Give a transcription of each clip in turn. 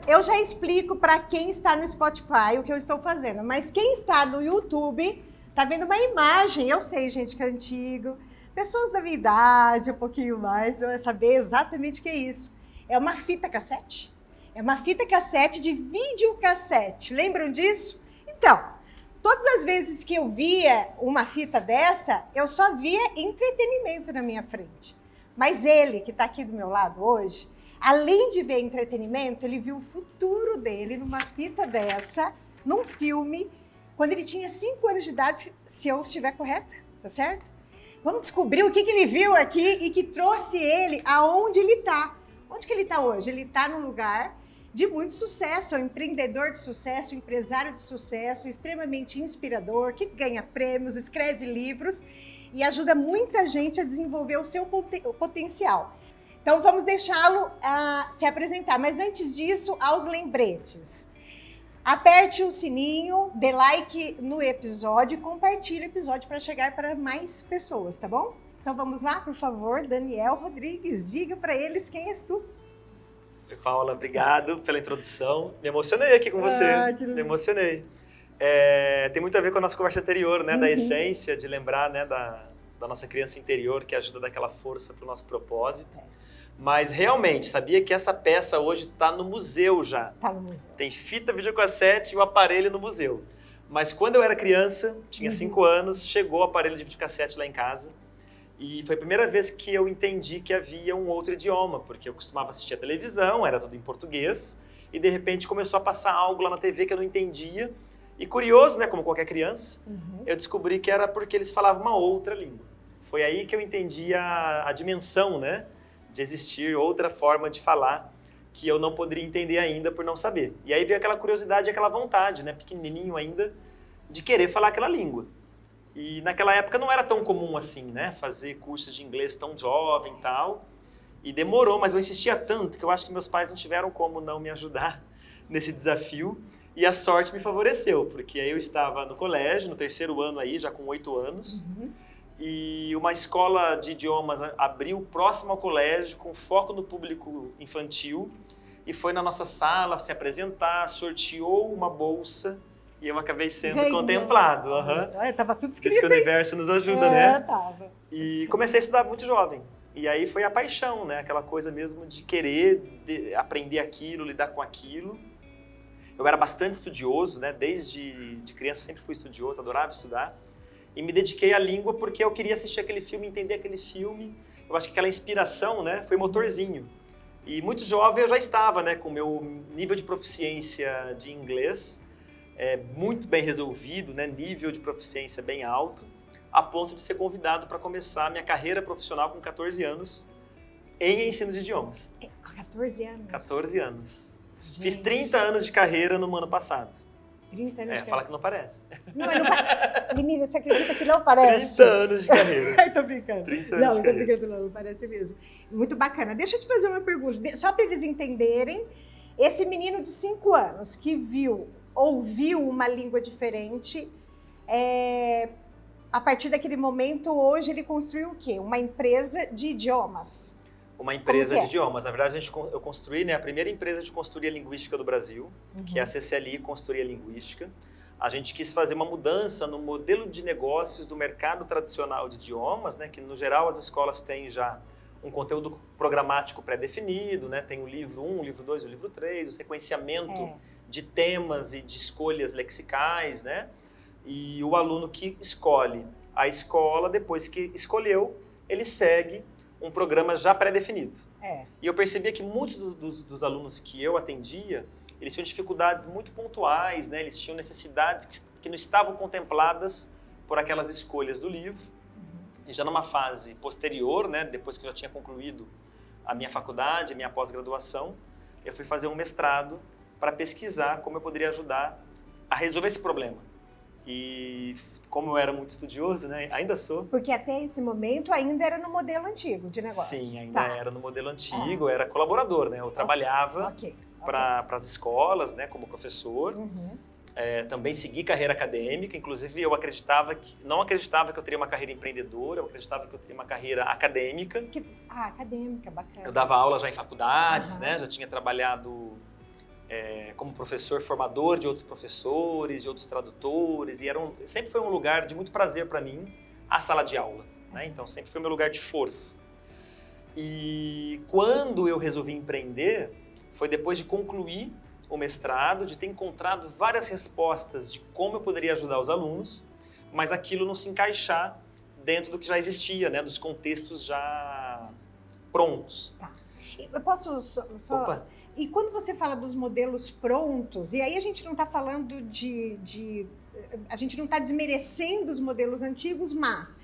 Eu já explico para quem está no Spotify o que eu estou fazendo, mas quem está no YouTube tá vendo uma imagem. Eu sei, gente, que é antigo. Pessoas da minha idade, um pouquinho mais, vão saber exatamente o que é isso. É uma fita cassete. É uma fita cassete de videocassete. Lembram disso? Então, todas as vezes que eu via uma fita dessa, eu só via entretenimento na minha frente. Mas ele, que está aqui do meu lado hoje, além de ver entretenimento, ele viu o futuro dele numa fita dessa, num filme, quando ele tinha 5 anos de idade, se eu estiver correta, tá certo? Vamos descobrir o que ele viu aqui e que trouxe ele aonde ele está. Onde que ele está hoje? Ele está num lugar de muito sucesso, é um empreendedor de sucesso, um empresário de sucesso, extremamente inspirador, que ganha prêmios, escreve livros e ajuda muita gente a desenvolver o seu potencial. Então vamos deixá-lo se apresentar, mas antes disso, aos lembretes. Aperte o sininho, dê like no episódio e compartilhe o episódio para chegar para mais pessoas, tá bom? Então vamos lá, por favor, Daniel Rodrigues, diga para eles quem és tu. Oi, Paula, obrigado pela introdução. Me emocionei aqui com você, me emocionei. Tem muito a ver com a nossa conversa anterior, né, da essência, de lembrar, né, da nossa criança interior que ajuda a dar aquela força para o nosso propósito. Mas realmente, sabia que essa peça hoje está no museu já. Está no museu. Tem fita, videocassete e o aparelho no museu. Mas quando eu era criança, tinha 5 anos, chegou o aparelho de videocassete lá em casa. E foi a primeira vez que eu entendi que havia um outro idioma, porque eu costumava assistir a televisão, era tudo em português, e de repente começou a passar algo lá na TV que eu não entendia. E curioso, né, como qualquer criança, eu descobri que era porque eles falavam uma outra língua. Foi aí que eu entendi a dimensão, né, de existir outra forma de falar que eu não poderia entender ainda por não saber. E aí veio aquela curiosidade, aquela vontade, né, pequenininho ainda, de querer falar aquela língua. E naquela época não era tão comum assim, né, fazer cursos de inglês tão jovem e tal. E demorou, mas eu insistia tanto que eu acho que meus pais não tiveram como não me ajudar nesse desafio. E a sorte me favoreceu, porque aí eu estava no colégio, no 3º ano aí, já com 8 anos. E uma escola de idiomas abriu próximo ao colégio, com foco no público infantil. E foi na nossa sala se apresentar, sorteou uma bolsa. E eu acabei sendo contemplado. Tava tudo escrito. Diz que o universo nos ajuda, né? Tava. E comecei a estudar muito jovem. E aí foi a paixão, né? Aquela coisa mesmo de querer aprender aquilo, lidar com aquilo. Eu era bastante estudioso, né? Desde de criança sempre fui estudioso, adorava estudar. E me dediquei à língua porque eu queria assistir aquele filme, entender aquele filme. Eu acho que aquela inspiração, né? Foi motorzinho. E muito jovem eu já estava, né? Com o meu nível de proficiência de inglês muito bem resolvido, né? Nível de proficiência bem alto, a ponto de ser convidado para começar a minha carreira profissional com 14 anos em ensino de idiomas. Com 14 anos? 14 anos. Gente. Fiz 30 anos de carreira no ano passado. 30 anos de carreira? Fala que não parece. Não, mas não parece. Menino, você acredita que não parece? 30 anos de carreira. Ai, tô brincando. 30 anos não, de tô carreira. brincando não parece mesmo. Muito bacana. Deixa eu te fazer uma pergunta, só para eles entenderem. Esse menino de 5 anos que ouviu uma língua diferente, a partir daquele momento, hoje ele construiu o quê? Uma empresa de idiomas. Uma empresa de idiomas. Na verdade, eu construí, né, a primeira empresa de consultoria linguística do Brasil, que é a CCLI Consultoria Linguística. A gente quis fazer uma mudança no modelo de negócios do mercado tradicional de idiomas, né, que no geral as escolas têm já um conteúdo programático pré-definido, né, tem o livro 1, o livro 2, o livro 3, o sequenciamento de temas e de escolhas lexicais, né? E o aluno que escolhe a escola, depois que escolheu, ele segue um programa já pré-definido. E eu percebia que muitos dos alunos que eu atendia, eles tinham dificuldades muito pontuais, né? Eles tinham necessidades que não estavam contempladas por aquelas escolhas do livro. E já numa fase posterior, né? Depois que eu já tinha concluído a minha faculdade, a minha pós-graduação, eu fui fazer um mestrado para pesquisar como eu poderia ajudar a resolver esse problema. E como eu era muito estudioso, né, ainda sou. Porque até esse momento ainda era no modelo antigo de negócio. Sim, ainda era no modelo antigo, eu era colaborador, né? Eu trabalhava para as escolas, né, como professor. Também segui carreira acadêmica, inclusive eu não acreditava que eu teria uma carreira empreendedora, eu acreditava que eu teria uma carreira acadêmica. Acadêmica, bacana. Eu dava aula já em faculdades, né? Já tinha trabalhado como professor formador de outros professores, de outros tradutores, e sempre foi um lugar de muito prazer para mim, a sala de aula, né? Então sempre foi meu lugar de força. E quando eu resolvi empreender, foi depois de concluir o mestrado, de ter encontrado várias respostas de como eu poderia ajudar os alunos, mas aquilo não se encaixar dentro do que já existia, né? Dos contextos já prontos. Tá. Eu posso só... Opa. E quando você fala dos modelos prontos, e aí a gente não está falando a gente não está desmerecendo os modelos antigos, mas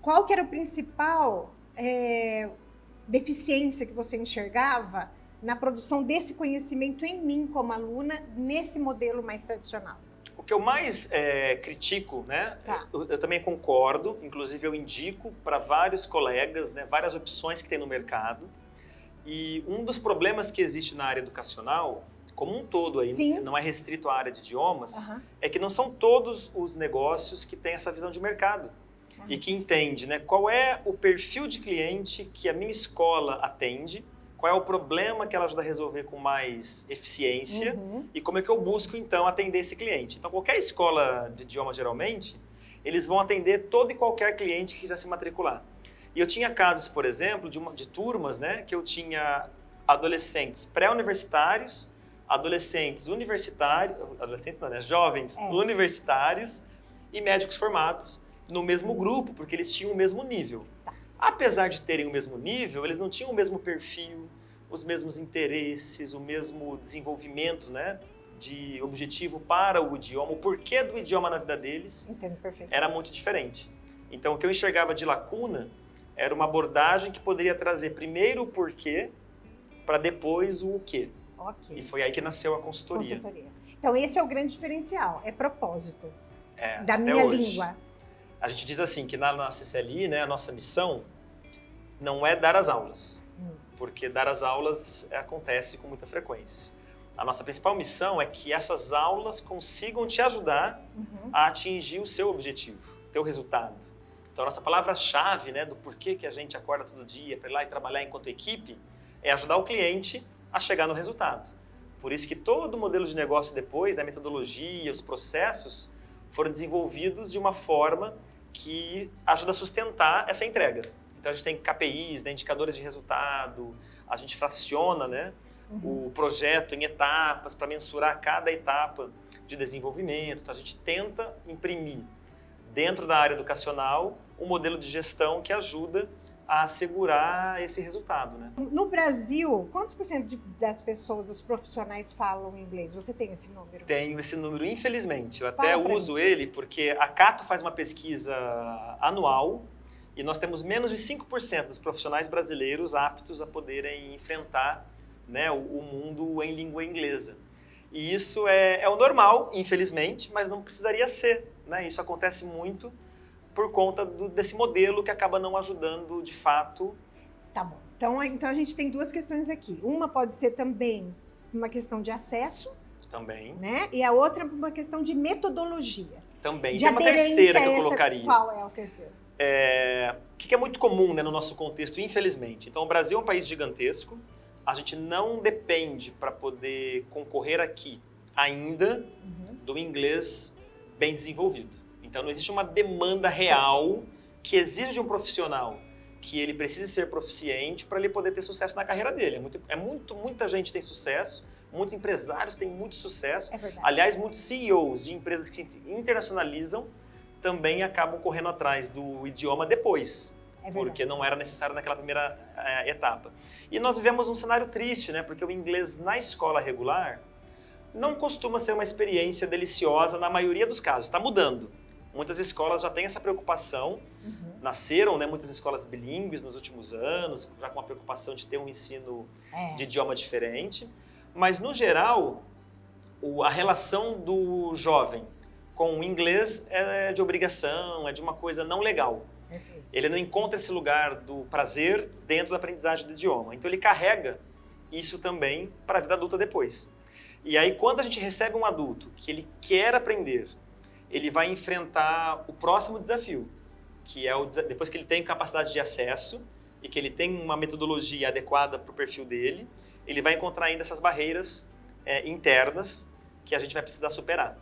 qual que era a principal deficiência que você enxergava na produção desse conhecimento em mim como aluna, nesse modelo mais tradicional? O que eu mais critico, né? Tá. Eu também concordo, inclusive eu indico para vários colegas, né, várias opções que tem no mercado. E um dos problemas que existe na área educacional, como um todo, aí, Sim. não é restrito à área de idiomas, Uhum. é que não são todos os negócios que têm essa visão de mercado. Uhum. E que entende, né, qual é o perfil de cliente que a minha escola atende, qual é o problema que ela ajuda a resolver com mais eficiência, Uhum. e como é que eu busco, então, atender esse cliente. Então, qualquer escola de idioma, geralmente, eles vão atender todo e qualquer cliente que quiser se matricular. E eu tinha casos, por exemplo, de turmas, né, que eu tinha adolescentes pré-universitários, adolescentes universitários, adolescentes não, né, jovens universitários e médicos formados no mesmo grupo, porque eles tinham o mesmo nível. Apesar de terem o mesmo nível, eles não tinham o mesmo perfil, os mesmos interesses, o mesmo desenvolvimento, né, de objetivo para o idioma, o porquê do idioma na vida deles. Entendo perfeito. Era muito diferente. Então, o que eu enxergava de lacuna era uma abordagem que poderia trazer primeiro o porquê, para depois o quê. Ok. E foi aí que nasceu a consultoria. Então, esse é o grande diferencial, é propósito da até minha hoje. língua. A gente diz assim, que na CCLI, né, a nossa missão não é dar as aulas, porque dar as aulas acontece com muita frequência. A nossa principal missão é que essas aulas consigam te ajudar a atingir o seu objetivo, o teu resultado. Então, a nossa palavra-chave, né, do porquê que a gente acorda todo dia para ir lá e trabalhar enquanto equipe é ajudar o cliente a chegar no resultado. Por isso que todo o modelo de negócio depois, né, a metodologia, os processos, foram desenvolvidos de uma forma que ajuda a sustentar essa entrega. Então, a gente tem KPIs, né, indicadores de resultado, a gente fraciona, né, o projeto em etapas para mensurar cada etapa de desenvolvimento. Então, a gente tenta imprimir dentro da área educacional um modelo de gestão que ajuda a assegurar esse resultado, né? No Brasil, quantos por cento das pessoas, dos profissionais falam inglês? Você tem esse número? Tenho esse número, infelizmente. Eu Fala até pra uso ele porque a Cato faz uma pesquisa anual e nós temos menos de 5% dos profissionais brasileiros aptos a poderem enfrentar, né, o mundo em língua inglesa. E isso é o normal, infelizmente, mas não precisaria ser, né? Isso acontece muito por conta desse modelo que acaba não ajudando de fato. Tá bom. Então a gente tem duas questões aqui. Uma pode ser também uma questão de acesso, Também. né? E a outra uma questão de metodologia. Também. De Tem uma aderência terceira que a eu essa- colocaria. Qual é o terceiro? O que é muito comum, né, no nosso contexto, infelizmente. Então, o Brasil é um país gigantesco. A gente não depende para poder concorrer aqui ainda do inglês bem desenvolvido. Então, não existe uma demanda real que exige de um profissional que ele precise ser proficiente para ele poder ter sucesso na carreira dele. Muita gente tem sucesso, muitos empresários têm muito sucesso. É verdade. Aliás, muitos CEOs de empresas que se internacionalizam também acabam correndo atrás do idioma depois, É verdade. porque não era necessário naquela primeira etapa. E nós vivemos um cenário triste, né? Porque o inglês na escola regular não costuma ser uma experiência deliciosa na maioria dos casos. Está mudando. Muitas escolas já têm essa preocupação. Nasceram, né, muitas escolas bilíngues nos últimos anos, já com a preocupação de ter um ensino de idioma diferente. Mas, no geral, a relação do jovem com o inglês é de obrigação, é de uma coisa não legal. Perfeito. Ele não encontra esse lugar do prazer dentro da aprendizagem do idioma. Então, ele carrega isso também para a vida adulta depois. E aí, quando a gente recebe um adulto que ele quer aprender, ele vai enfrentar o próximo desafio, que é depois que ele tem capacidade de acesso e que ele tem uma metodologia adequada para o perfil dele, ele vai encontrar ainda essas barreiras internas que a gente vai precisar superar.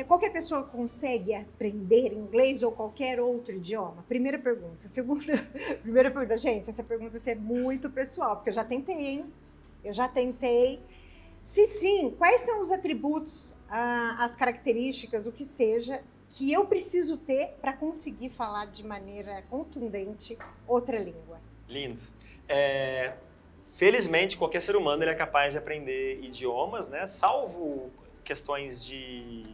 Qualquer pessoa consegue aprender inglês ou qualquer outro idioma? Primeira pergunta. Primeira pergunta, gente, essa pergunta é muito pessoal, porque eu já tentei, hein? Eu já tentei. Se sim, quais são os atributos, as características, o que seja, que eu preciso ter para conseguir falar de maneira contundente outra língua? Lindo. Felizmente, qualquer ser humano ele é capaz de aprender idiomas, né? Salvo questões de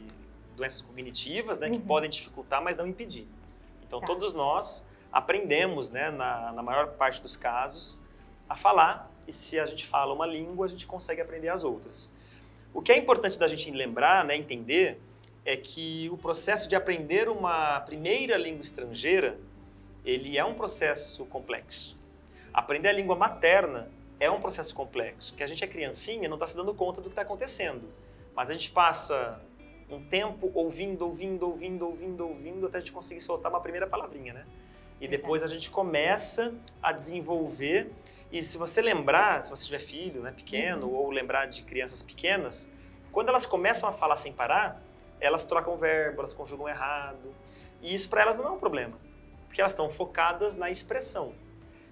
doenças cognitivas, né? Que podem dificultar, mas não impedir. Então, todos nós aprendemos, né? Na maior parte dos casos, a falar. E se a gente fala uma língua, a gente consegue aprender as outras. O que é importante da gente lembrar, né? Entender, é que o processo de aprender uma primeira língua estrangeira, ele é um processo complexo. Aprender a língua materna é um processo complexo, porque a gente é criancinha e não está se dando conta do que está acontecendo. Mas a gente passa um tempo ouvindo, até a gente conseguir soltar uma primeira palavrinha, né? E depois a gente começa a desenvolver. E se você lembrar, se você tiver filho, né, pequeno, ou lembrar de crianças pequenas, quando elas começam a falar sem parar, elas trocam verbo, elas conjugam errado. E isso para elas não é um problema, porque elas estão focadas na expressão.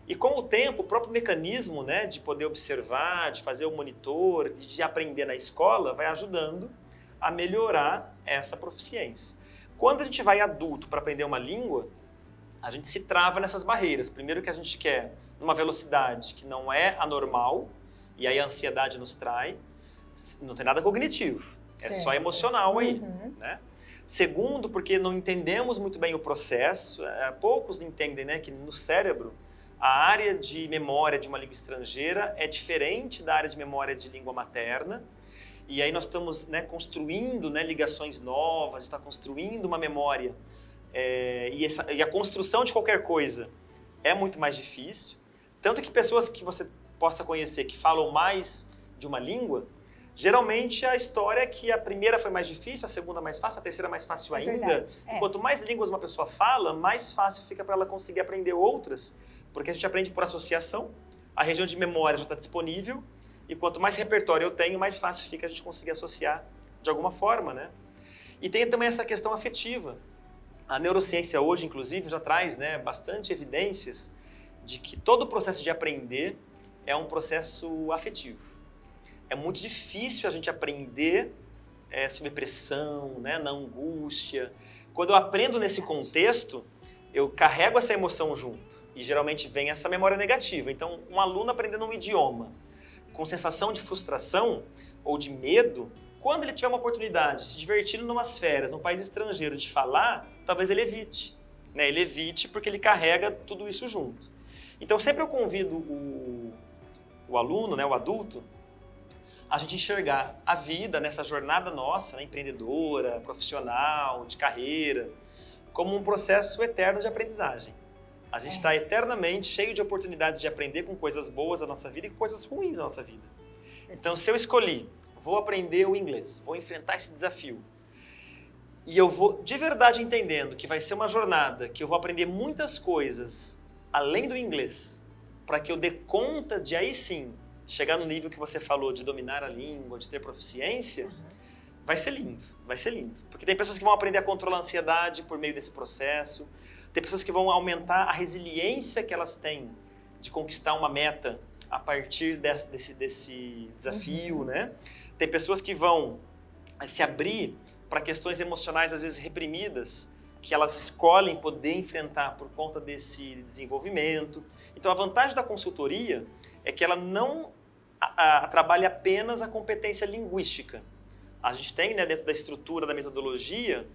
E com o tempo, o próprio mecanismo, né, de poder observar, de fazer o monitor, de aprender na escola, vai ajudando a melhorar essa proficiência. Quando a gente vai adulto para aprender uma língua, a gente se trava nessas barreiras. Primeiro que a gente quer numa velocidade que não é anormal, e aí a ansiedade nos trai, não tem nada cognitivo, é só emocional aí, né? Segundo, porque não entendemos muito bem o processo, poucos entendem, né, que no cérebro, a área de memória de uma língua estrangeira é diferente da área de memória de língua materna. E aí nós estamos, né, construindo, né, ligações novas, a gente está construindo uma memória. E a construção de qualquer coisa é muito mais difícil. Tanto que pessoas que você possa conhecer que falam mais de uma língua, geralmente a história é que a primeira foi mais difícil, a segunda mais fácil, a terceira mais fácil ainda. Quanto mais línguas uma pessoa fala, mais fácil fica para ela conseguir aprender outras. Porque a gente aprende por associação, a região de memória já está disponível, e quanto mais repertório eu tenho, mais fácil fica a gente conseguir associar de alguma forma, né? E tem também essa questão afetiva. A neurociência hoje, inclusive, já traz, né, bastante evidências de que todo o processo de aprender é um processo afetivo. É muito difícil a gente aprender sob pressão, né, na angústia. Quando eu aprendo nesse contexto, eu carrego essa emoção junto. E geralmente vem essa memória negativa. Então, um aluno aprendendo um idioma com sensação de frustração ou de medo, quando ele tiver uma oportunidade de se divertir numas férias, num país estrangeiro, de falar, talvez ele evite. Né? Ele evite porque ele carrega tudo isso junto. Então, sempre eu convido o aluno, né, o adulto, a gente enxergar a vida nessa jornada nossa, né, empreendedora, profissional, de carreira, como um processo eterno de aprendizagem. A gente está eternamente cheio de oportunidades de aprender com coisas boas da nossa vida e com coisas ruins da nossa vida. Então, se eu escolhi, vou aprender o inglês, vou enfrentar esse desafio, e eu vou de verdade entendendo que vai ser uma jornada, que eu vou aprender muitas coisas além do inglês, para que eu dê conta de aí sim chegar no nível que você falou de dominar a língua, de ter proficiência, vai ser lindo, vai ser lindo. Porque tem pessoas que vão aprender a controlar a ansiedade por meio desse processo, tem pessoas que vão aumentar a resiliência que elas têm de conquistar uma meta a partir desse desafio, né? Tem pessoas que vão se abrir para questões emocionais, às vezes reprimidas, que elas escolhem poder enfrentar por conta desse desenvolvimento. Então, a vantagem da consultoria é que ela não trabalha apenas a competência linguística. A gente tem, né, dentro da estrutura da metodologia,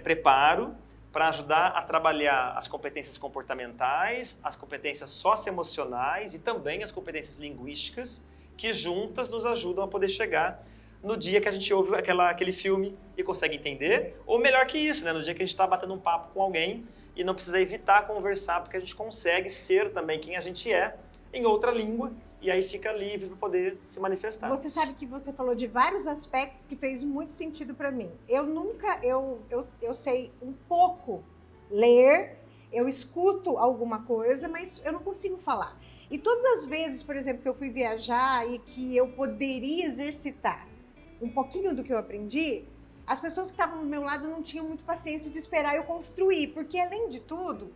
preparo para ajudar a trabalhar as competências comportamentais, as competências socioemocionais e também as competências linguísticas, que juntas nos ajudam a poder chegar no dia que a gente ouve aquele filme e consegue entender, ou melhor que isso, né, no dia que a gente está batendo um papo com alguém e não precisa evitar conversar, porque a gente consegue ser também quem a gente é em outra língua, e aí fica livre para poder se manifestar. Você sabe que você falou de vários aspectos que fez muito sentido para mim. Eu sei um pouco ler, eu escuto alguma coisa, mas eu não consigo falar. E todas as vezes, por exemplo, que eu fui viajar e que eu poderia exercitar um pouquinho do que eu aprendi, as pessoas que estavam do meu lado não tinham muito paciência de esperar eu construir, porque além de tudo,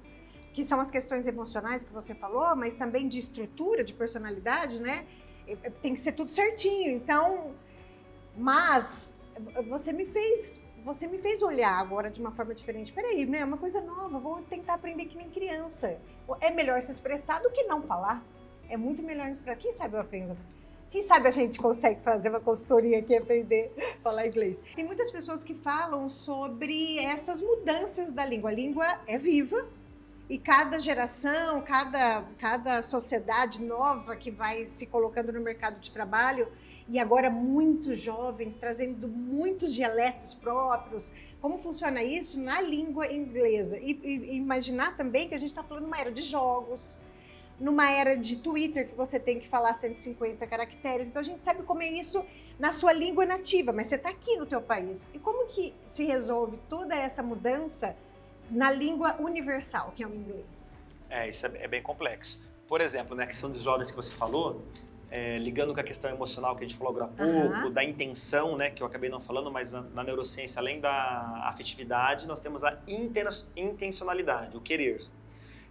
que são as questões emocionais que você falou, mas também de estrutura, de personalidade, né? Tem que ser tudo certinho. Então, mas você me fez olhar agora de uma forma diferente. Peraí, né? É uma coisa nova, vou tentar aprender que nem criança. É melhor se expressar do que não falar. É muito melhor se expressar. Quem sabe eu aprendo? Quem sabe a gente consegue fazer uma consultoria aqui e aprender a falar inglês? Tem muitas pessoas que falam sobre essas mudanças da língua. A língua é viva e cada geração, cada sociedade nova que vai se colocando no mercado de trabalho, e agora muitos jovens trazendo muitos dialetos próprios. Como funciona isso na língua inglesa? E imaginar também que a gente está falando numa era de jogos, numa era de Twitter, que você tem que falar 150 caracteres. Então a gente sabe como é isso na sua língua nativa, mas você está aqui no teu país. E como que se resolve toda essa mudança na língua universal, que é o inglês? Isso é bem complexo. Por exemplo, né, a questão dos jovens que você falou, ligando com a questão emocional que a gente falou agora há pouco, da intenção, né, que eu acabei não falando, mas na neurociência, além da afetividade, nós temos a intencionalidade, o querer.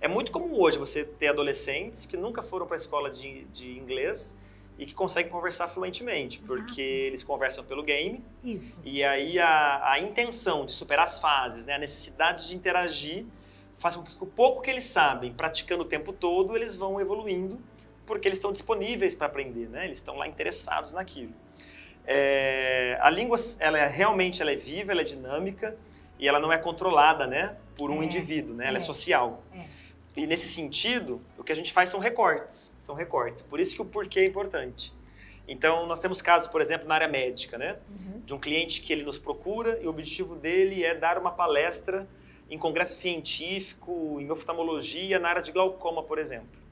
É muito comum hoje você ter adolescentes que nunca foram para a escola de inglês e que conseguem conversar fluentemente, porque eles conversam pelo game. Isso. E aí a intenção de superar as fases, né, a necessidade de interagir, faz com que o pouco que eles sabem, praticando o tempo todo, eles vão evoluindo, porque eles estão disponíveis para aprender, né? Eles estão lá interessados naquilo. A língua, realmente ela é viva, ela é dinâmica e ela não é controlada, né, por um indivíduo, né? Ela é social. E nesse sentido, o que a gente faz são recortes. Por isso que o porquê é importante. Então, nós temos casos, por exemplo, na área médica, né? De um cliente que ele nos procura e o objetivo dele é dar uma palestra em congresso científico, em oftalmologia, na área de glaucoma, por exemplo.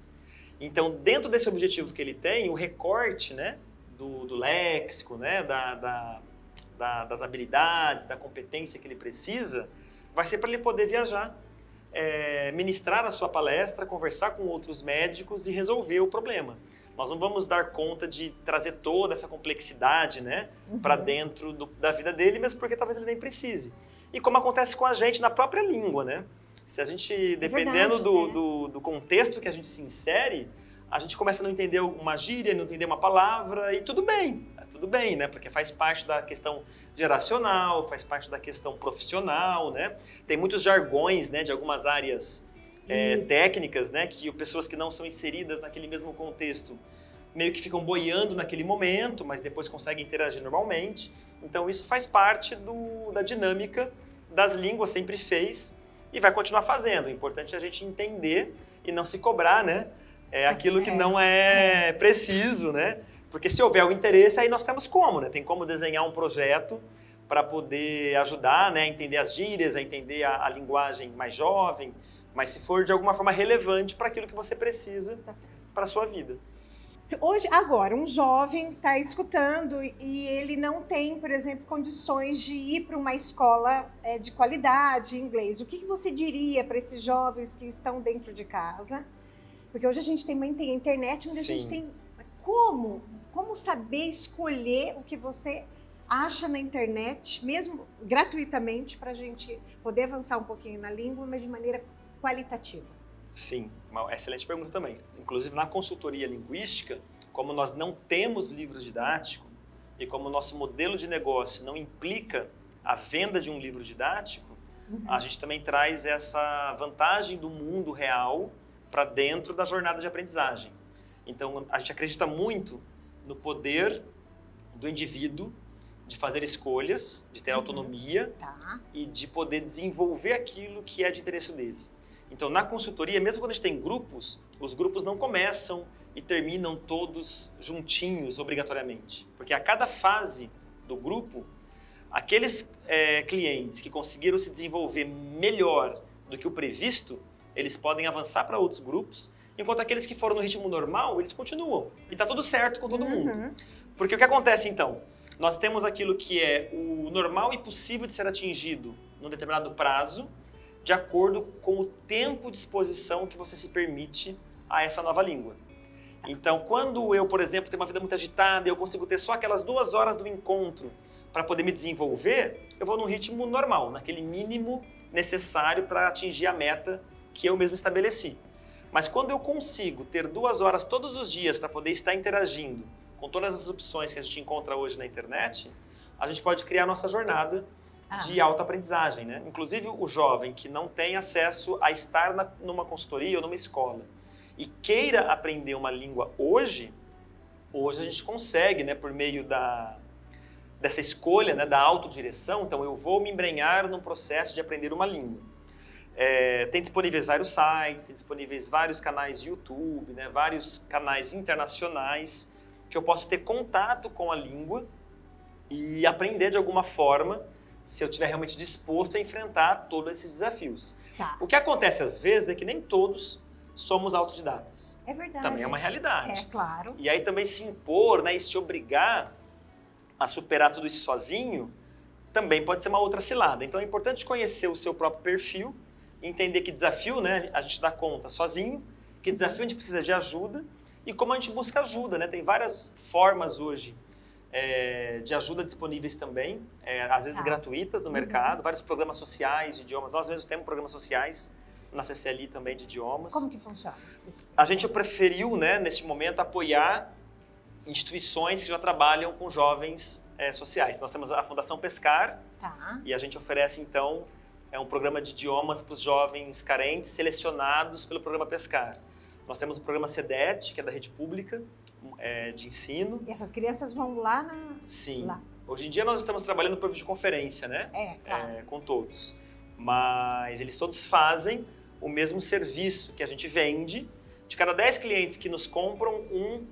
Então, dentro desse objetivo que ele tem, o recorte, né, do léxico, né, das habilidades, da competência que ele precisa, vai ser para ele poder viajar, ministrar a sua palestra, conversar com outros médicos e resolver o problema. Nós não vamos dar conta de trazer toda essa complexidade, né, para dentro da vida dele, mesmo porque talvez ele nem precise. E como acontece com a gente na própria língua, né? Se a gente, dependendo do contexto que a gente se insere, a gente começa a não entender uma gíria, não entender uma palavra, e tudo bem, né? Porque faz parte da questão geracional, faz parte da questão profissional, né? Tem muitos jargões, né, de algumas áreas técnicas, né, que pessoas que não são inseridas naquele mesmo contexto meio que ficam boiando naquele momento, mas depois conseguem interagir normalmente. Então isso faz parte da dinâmica das línguas, sempre fez e vai continuar fazendo. O importante é a gente entender e não se cobrar, né? Aquilo que não é preciso, né? Porque se houver o interesse, aí nós temos como, né? Tem como desenhar um projeto para poder ajudar, né, a entender as gírias, a entender a linguagem mais jovem, mas se for de alguma forma relevante para aquilo que você precisa para a sua vida. Hoje, agora, um jovem está escutando e ele não tem, por exemplo, condições de ir para uma escola de qualidade em inglês. O que você diria para esses jovens que estão dentro de casa? Porque hoje a gente tem a internet, onde a gente tem como saber escolher o que você acha na internet, mesmo gratuitamente, para a gente poder avançar um pouquinho na língua, mas de maneira qualitativa. Sim, uma excelente pergunta também. Inclusive, na consultoria linguística, como nós não temos livro didático e como o nosso modelo de negócio não implica a venda de um livro didático, a gente também traz essa vantagem do mundo real para dentro da jornada de aprendizagem. Então, a gente acredita muito no poder do indivíduo de fazer escolhas, de ter autonomia e de poder desenvolver aquilo que é de interesse dele. Então, na consultoria, mesmo quando a gente tem grupos, os grupos não começam e terminam todos juntinhos, obrigatoriamente. Porque a cada fase do grupo, aqueles clientes que conseguiram se desenvolver melhor do que o previsto, eles podem avançar para outros grupos, enquanto aqueles que foram no ritmo normal, eles continuam. E está tudo certo com todo mundo. Porque o que acontece, então? Nós temos aquilo que é o normal e possível de ser atingido num determinado prazo, de acordo com o tempo de exposição que você se permite a essa nova língua. Então, quando eu, por exemplo, tenho uma vida muito agitada e eu consigo ter só aquelas 2 horas do encontro para poder me desenvolver, eu vou num ritmo normal, naquele mínimo necessário para atingir a meta que eu mesmo estabeleci. Mas quando eu consigo ter 2 horas todos os dias para poder estar interagindo com todas as opções que a gente encontra hoje na internet, a gente pode criar a nossa jornada de autoaprendizagem, né? Inclusive o jovem que não tem acesso a estar numa consultoria ou numa escola e queira aprender uma língua hoje a gente consegue, né, por meio dessa escolha, né, da autodireção. Então eu vou me embrenhar num processo de aprender uma língua. Tem disponíveis vários sites, tem disponíveis vários canais de YouTube, né, vários canais internacionais que eu posso ter contato com a língua e aprender de alguma forma, se eu estiver realmente disposto a enfrentar todos esses desafios. Tá. O que acontece às vezes é que nem todos somos autodidatas. É verdade. Também é uma realidade. É, claro. E aí também se impor, né, e se obrigar a superar tudo isso sozinho, também pode ser uma outra cilada. Então é importante conhecer o seu próprio perfil, entender que desafio, né, a gente dá conta sozinho, que desafio a gente precisa de ajuda e como a gente busca ajuda, né? Tem várias formas hoje de ajuda disponíveis também, às vezes gratuitas no mercado, vários programas sociais de idiomas. Nós mesmos temos programas sociais na CCLI também de idiomas. Como que funciona? A gente preferiu, né, neste momento, apoiar instituições que já trabalham com jovens sociais. Nós temos a Fundação Pescar e a gente oferece, então, um programa de idiomas para os jovens carentes selecionados pelo programa Pescar. Nós temos o programa CEDET, que é da rede pública de ensino. E essas crianças vão lá Sim. Lá. Hoje em dia nós estamos trabalhando por videoconferência, né? Claro. Com todos. Mas eles todos fazem o mesmo serviço que a gente vende. De cada 10 clientes que nos compram, um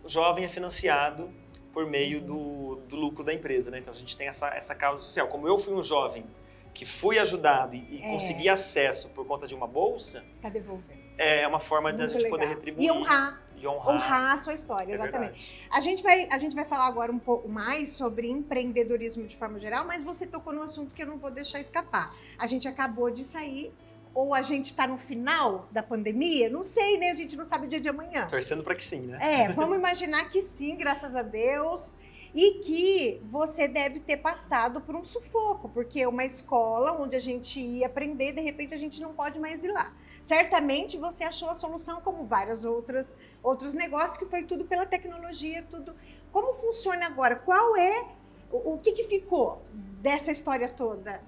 jovem é financiado por meio do lucro da empresa, né? Então a gente tem essa causa social. Como eu fui um jovem que fui ajudado e consegui acesso por conta de uma bolsa, Tá devolvendo. É uma forma de a gente poder retribuir. E honrar a sua história, exatamente. A gente vai falar agora um pouco mais sobre empreendedorismo de forma geral, mas você tocou num assunto que eu não vou deixar escapar. A gente acabou de sair, ou a gente está no final da pandemia, não sei, né? A gente não sabe o dia de amanhã. Torcendo para que sim, né? Vamos imaginar que sim, graças a Deus. E que você deve ter passado por um sufoco, porque é uma escola onde a gente ia aprender, de repente a gente não pode mais ir lá. Certamente você achou a solução, como vários outros negócios, que foi tudo pela tecnologia, tudo. Como funciona agora? Qual é o que ficou dessa história toda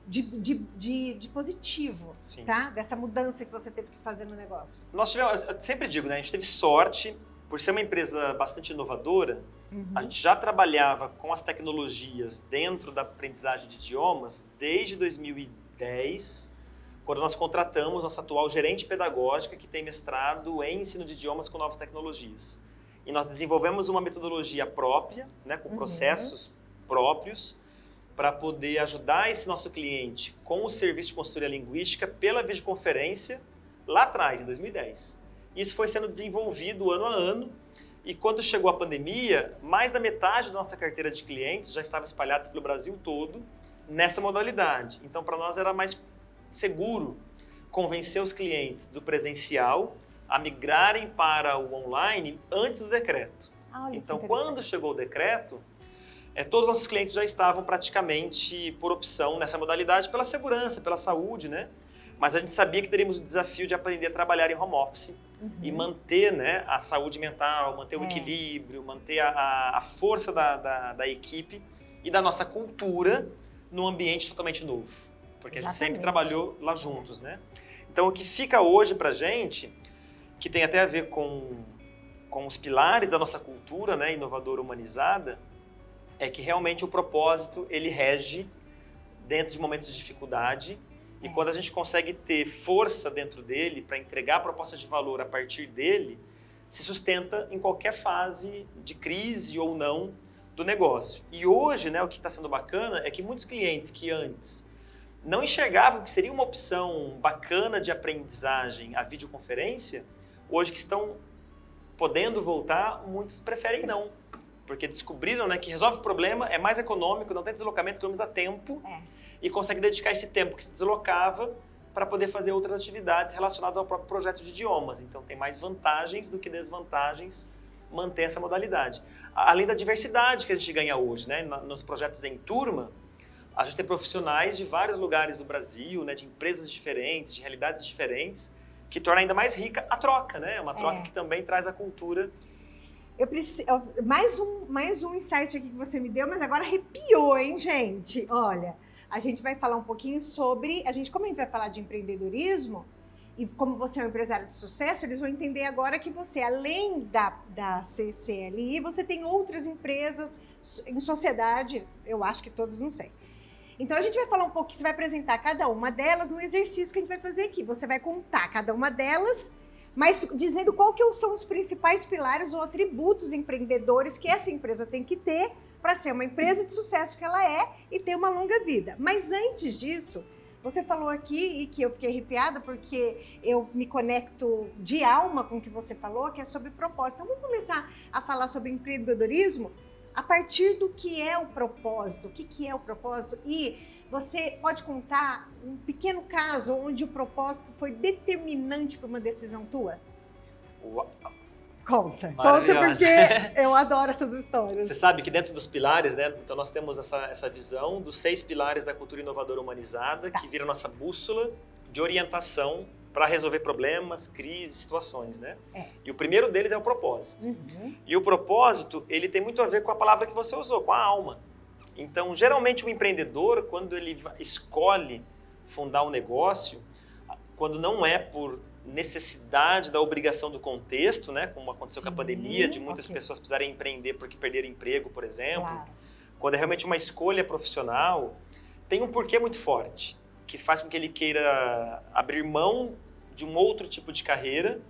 de positivo, Sim. Tá? Dessa mudança que você teve que fazer no negócio? Nós tivemos, eu sempre digo, né? A gente teve sorte, por ser uma empresa bastante inovadora, a gente já trabalhava com as tecnologias dentro da aprendizagem de idiomas desde 2010, quando nós contratamos nossa atual gerente pedagógica, que tem mestrado em ensino de idiomas com novas tecnologias. E nós desenvolvemos uma metodologia própria, né, com processos próprios, para poder ajudar esse nosso cliente com o serviço de consultoria linguística pela videoconferência lá atrás, em 2010. Isso foi sendo desenvolvido ano a ano, e quando chegou a pandemia, mais da metade da nossa carteira de clientes já estava espalhada pelo Brasil todo nessa modalidade. Então, para nós era mais seguro convencer os clientes do presencial a migrarem para o online antes do decreto. Então, quando chegou o decreto, todos os nossos clientes já estavam praticamente por opção nessa modalidade pela segurança, pela saúde, né? Mas a gente sabia que teríamos o desafio de aprender a trabalhar em home office e manter, né, a saúde mental, manter o equilíbrio, manter a força da equipe e da nossa cultura num ambiente totalmente novo. Porque a gente sempre trabalhou lá juntos, né? Então, o que fica hoje pra gente, que tem até a ver com os pilares da nossa cultura, né, inovadora, humanizada, é que realmente o propósito, ele rege dentro de momentos de dificuldade. E quando a gente consegue ter força dentro dele para entregar propostas de valor a partir dele, se sustenta em qualquer fase de crise ou não do negócio. E hoje, né, o que está sendo bacana é que muitos clientes que antes não enxergavam que seria uma opção bacana de aprendizagem a videoconferência, hoje que estão podendo voltar, muitos preferem não. Porque descobriram, né, que resolve o problema, é mais econômico, não tem deslocamento, economiza tempo. E consegue dedicar esse tempo que se deslocava para poder fazer outras atividades relacionadas ao próprio projeto de idiomas. Então tem mais vantagens do que desvantagens manter essa modalidade. Além da diversidade que a gente ganha hoje, né? Nos projetos em turma, a gente tem profissionais de vários lugares do Brasil, né? De empresas diferentes, de realidades diferentes, que torna ainda mais rica a troca, né? Uma troca que também traz a cultura. Mais um insight aqui que você me deu, mas agora arrepiou, hein, gente? Olha, a gente vai falar um pouquinho sobre... Como a gente vai falar de empreendedorismo, e como você é um empresário de sucesso, eles vão entender agora que você, além da CCLI, você tem outras empresas em sociedade, eu acho que todos, não sei. Então, a gente vai falar um pouco, você vai apresentar cada uma delas no exercício que a gente vai fazer aqui. Você vai contar cada uma delas, mas dizendo qual que são os principais pilares ou atributos empreendedores que essa empresa tem que ter para ser uma empresa de sucesso que ela é e ter uma longa vida. Mas antes disso, você falou aqui, e que eu fiquei arrepiada porque eu me conecto de alma com o que você falou, que é sobre propósito. Então, vamos começar a falar sobre empreendedorismo a partir do que é o propósito. O que é o propósito? E você pode contar um pequeno caso onde o propósito foi determinante para uma decisão tua? Conta porque eu adoro essas histórias. Você sabe que dentro dos pilares, né? Então nós temos essa visão dos 6 pilares da cultura inovadora humanizada, que vira nossa bússola de orientação para resolver problemas, crises, situações, né? E o primeiro deles é o propósito. E o propósito, ele tem muito a ver com a palavra que você usou, com a alma. Então, geralmente o empreendedor, quando ele escolhe fundar um negócio, quando não é por necessidade da obrigação do contexto, né? Como aconteceu com a pandemia, de muitas pessoas precisarem empreender porque perderam emprego, por exemplo. Quando é realmente uma escolha profissional, tem um porquê muito forte, que faz com que ele queira abrir mão de um outro tipo de carreira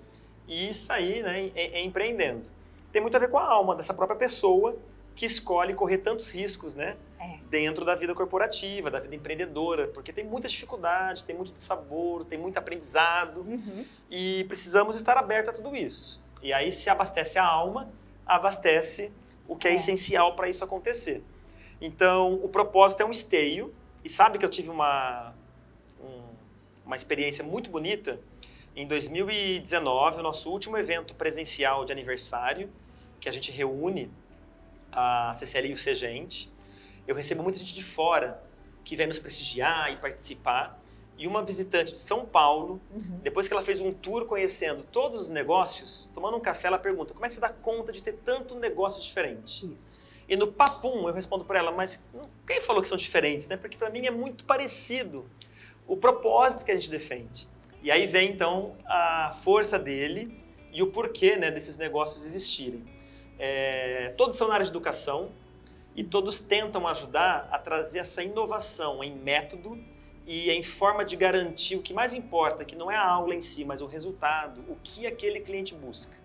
e sair, né, empreendendo. Tem muito a ver com a alma dessa própria pessoa que escolhe correr tantos riscos, né, dentro da vida corporativa, da vida empreendedora, porque tem muita dificuldade, tem muito dissabor, tem muito aprendizado e precisamos estar abertos a tudo isso. E aí, se abastece a alma, abastece o que é essencial para isso acontecer. Então, o propósito é um esteio. E sabe que eu tive uma experiência muito bonita? Em 2019, o nosso último evento presencial de aniversário, que a gente reúne a CCLI e o Segente, eu recebo muita gente de fora que vem nos prestigiar e participar. E uma visitante de São Paulo, depois que ela fez um tour conhecendo todos os negócios, tomando um café, ela pergunta: como é que você dá conta de ter tanto negócio diferente? E no papum eu respondo para ela: mas quem falou que são diferentes, né? Porque para mim é muito parecido o propósito que a gente defende. E aí vem então a força dele e o porquê, né, desses negócios existirem. Todos são na área de educação e todos tentam ajudar a trazer essa inovação em método e em forma de garantir o que mais importa, que não é a aula em si, mas o resultado, o que aquele cliente busca.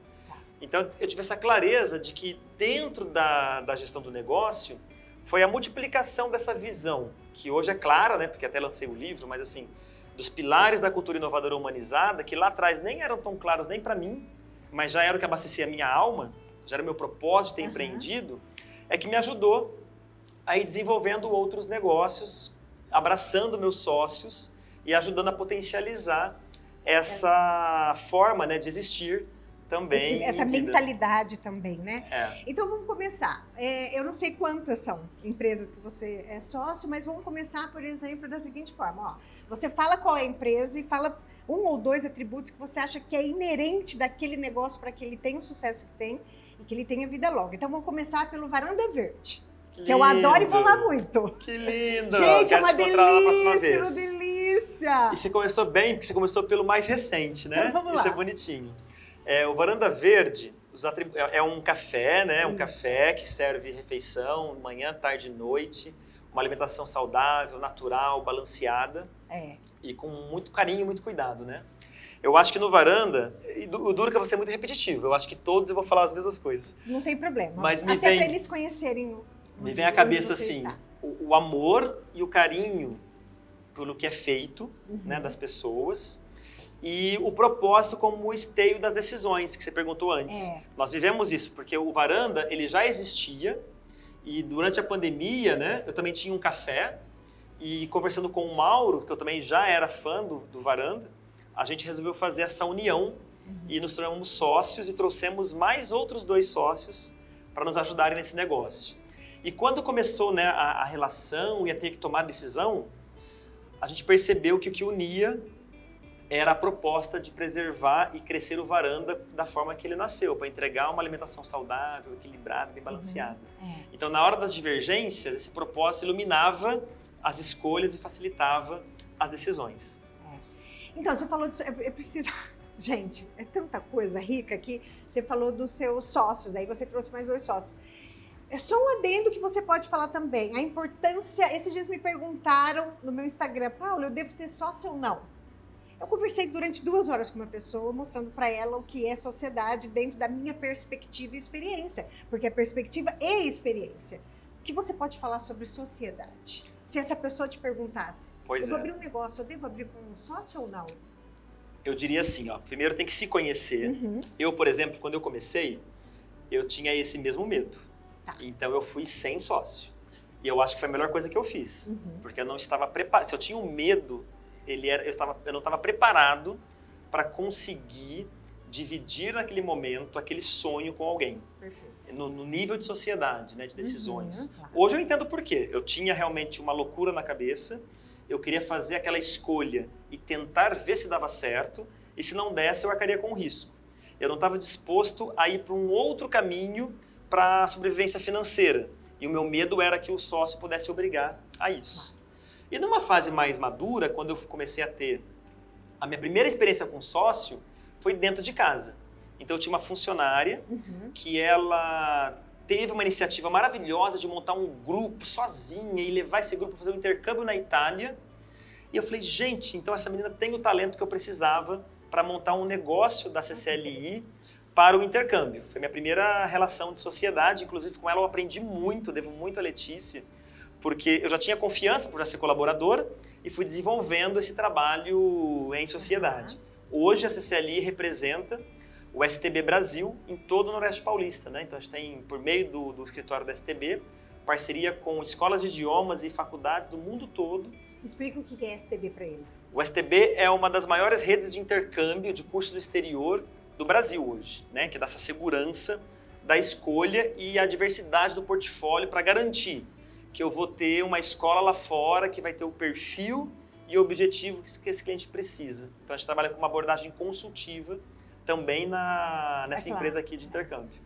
Então, eu tive essa clareza de que dentro da gestão do negócio foi a multiplicação dessa visão, que hoje é clara, né, porque até lancei o livro, mas assim, dos pilares da cultura inovadora humanizada, que lá atrás nem eram tão claros nem para mim, mas já era o que abastecia a minha alma, já era o meu propósito de ter empreendido, é que me ajudou a ir desenvolvendo outros negócios, abraçando meus sócios e ajudando a potencializar essa forma, né, de existir também. Essa mentalidade também, né? Então vamos começar. Eu não sei quantas são empresas que você é sócio, mas vamos começar, por exemplo, da seguinte forma. Você fala qual é a empresa e fala 1 ou 2 atributos que você acha que é inerente daquele negócio para que ele tenha o sucesso que tem e que ele tenha vida longa. Então vamos começar pelo Varanda Verde. Que eu adoro e vou lá muito. Que lindo! Gente, é uma delícia, uma delícia! E você começou bem, porque você começou pelo mais recente, né? Então vamos lá. Isso é bonitinho. O Varanda Verde é um café, né? Um café que serve refeição, manhã, tarde e noite. Uma alimentação saudável, natural, balanceada. E com muito carinho e muito cuidado, né? Eu acho que no Varanda, o duro que eu vou ser muito repetitivo. Eu acho que todos eu vou falar as mesmas coisas. Não tem problema. Mas até para eles conhecerem me vem à cabeça assim, o amor e o carinho pelo que é feito, né, das pessoas, e o propósito como o esteio das decisões, que você perguntou antes. Nós vivemos isso, porque o Varanda, ele já existia, e durante a pandemia, né, eu também tinha um café, E conversando com o Mauro, que eu também já era fã do Varanda, a gente resolveu fazer essa união e nos tornamos sócios e trouxemos mais outros 2 sócios para nos ajudarem nesse negócio. E quando começou, né, a relação e a ter que tomar decisão, a gente percebeu que o que unia era a proposta de preservar e crescer o Varanda da forma que ele nasceu, para entregar uma alimentação saudável, equilibrada, bem balanceada. Então, na hora das divergências, esse propósito iluminava as escolhas e facilitava as decisões. Então, você falou disso, eu preciso... Gente, é tanta coisa rica que você falou dos seus sócios, aí você trouxe mais 2 sócios. É só um adendo que você pode falar também, a importância... Esses dias me perguntaram no meu Instagram, Paulo, eu devo ter sócio ou não? Eu conversei durante 2 horas com uma pessoa, mostrando para ela o que é sociedade dentro da minha perspectiva e experiência, porque é perspectiva e experiência. O que você pode falar sobre sociedade? Se essa pessoa te perguntasse, eu vou abrir um negócio, eu devo abrir com um sócio ou não? Eu diria assim, ó, primeiro tem que se conhecer. Eu, por exemplo, quando eu comecei, eu tinha esse mesmo medo. Então eu fui sem sócio. E eu acho que foi a melhor coisa que eu fiz, porque eu não estava preparado. Se eu tinha um medo, eu não estava preparado para conseguir dividir naquele momento aquele sonho com alguém. Perfeito. No nível de sociedade, né, de decisões. Claro. Hoje eu entendo por quê. Eu tinha realmente uma loucura na cabeça, eu queria fazer aquela escolha e tentar ver se dava certo, e se não desse, eu arcaria com o risco. Eu não estava disposto a ir para um outro caminho para a sobrevivência financeira. E o meu medo era que o sócio pudesse obrigar a isso. E numa fase mais madura, quando eu comecei a ter a minha primeira experiência com sócio, foi dentro de casa. Então eu tinha uma funcionária que ela teve uma iniciativa maravilhosa de montar um grupo sozinha e levar esse grupo para fazer um intercâmbio na Itália. E eu falei, gente, então essa menina tem o talento que eu precisava para montar um negócio da CCLI para o intercâmbio. Foi minha primeira relação de sociedade, inclusive com ela eu aprendi muito, devo muito a Letícia, porque eu já tinha confiança por já ser colaboradora e fui desenvolvendo esse trabalho em sociedade. Hoje a CCLI representa o STB Brasil em todo o Noroeste Paulista, né? Então a gente tem, por meio do escritório da STB, parceria com escolas de idiomas e faculdades do mundo todo. Explica o que é STB para eles. O STB é uma das maiores redes de intercâmbio de cursos do exterior do Brasil hoje, né? Que dá essa segurança da escolha e a diversidade do portfólio para garantir que eu vou ter uma escola lá fora que vai ter o perfil e o objetivo que esse cliente precisa. Então a gente trabalha com uma abordagem consultiva também nessa empresa aqui de intercâmbio.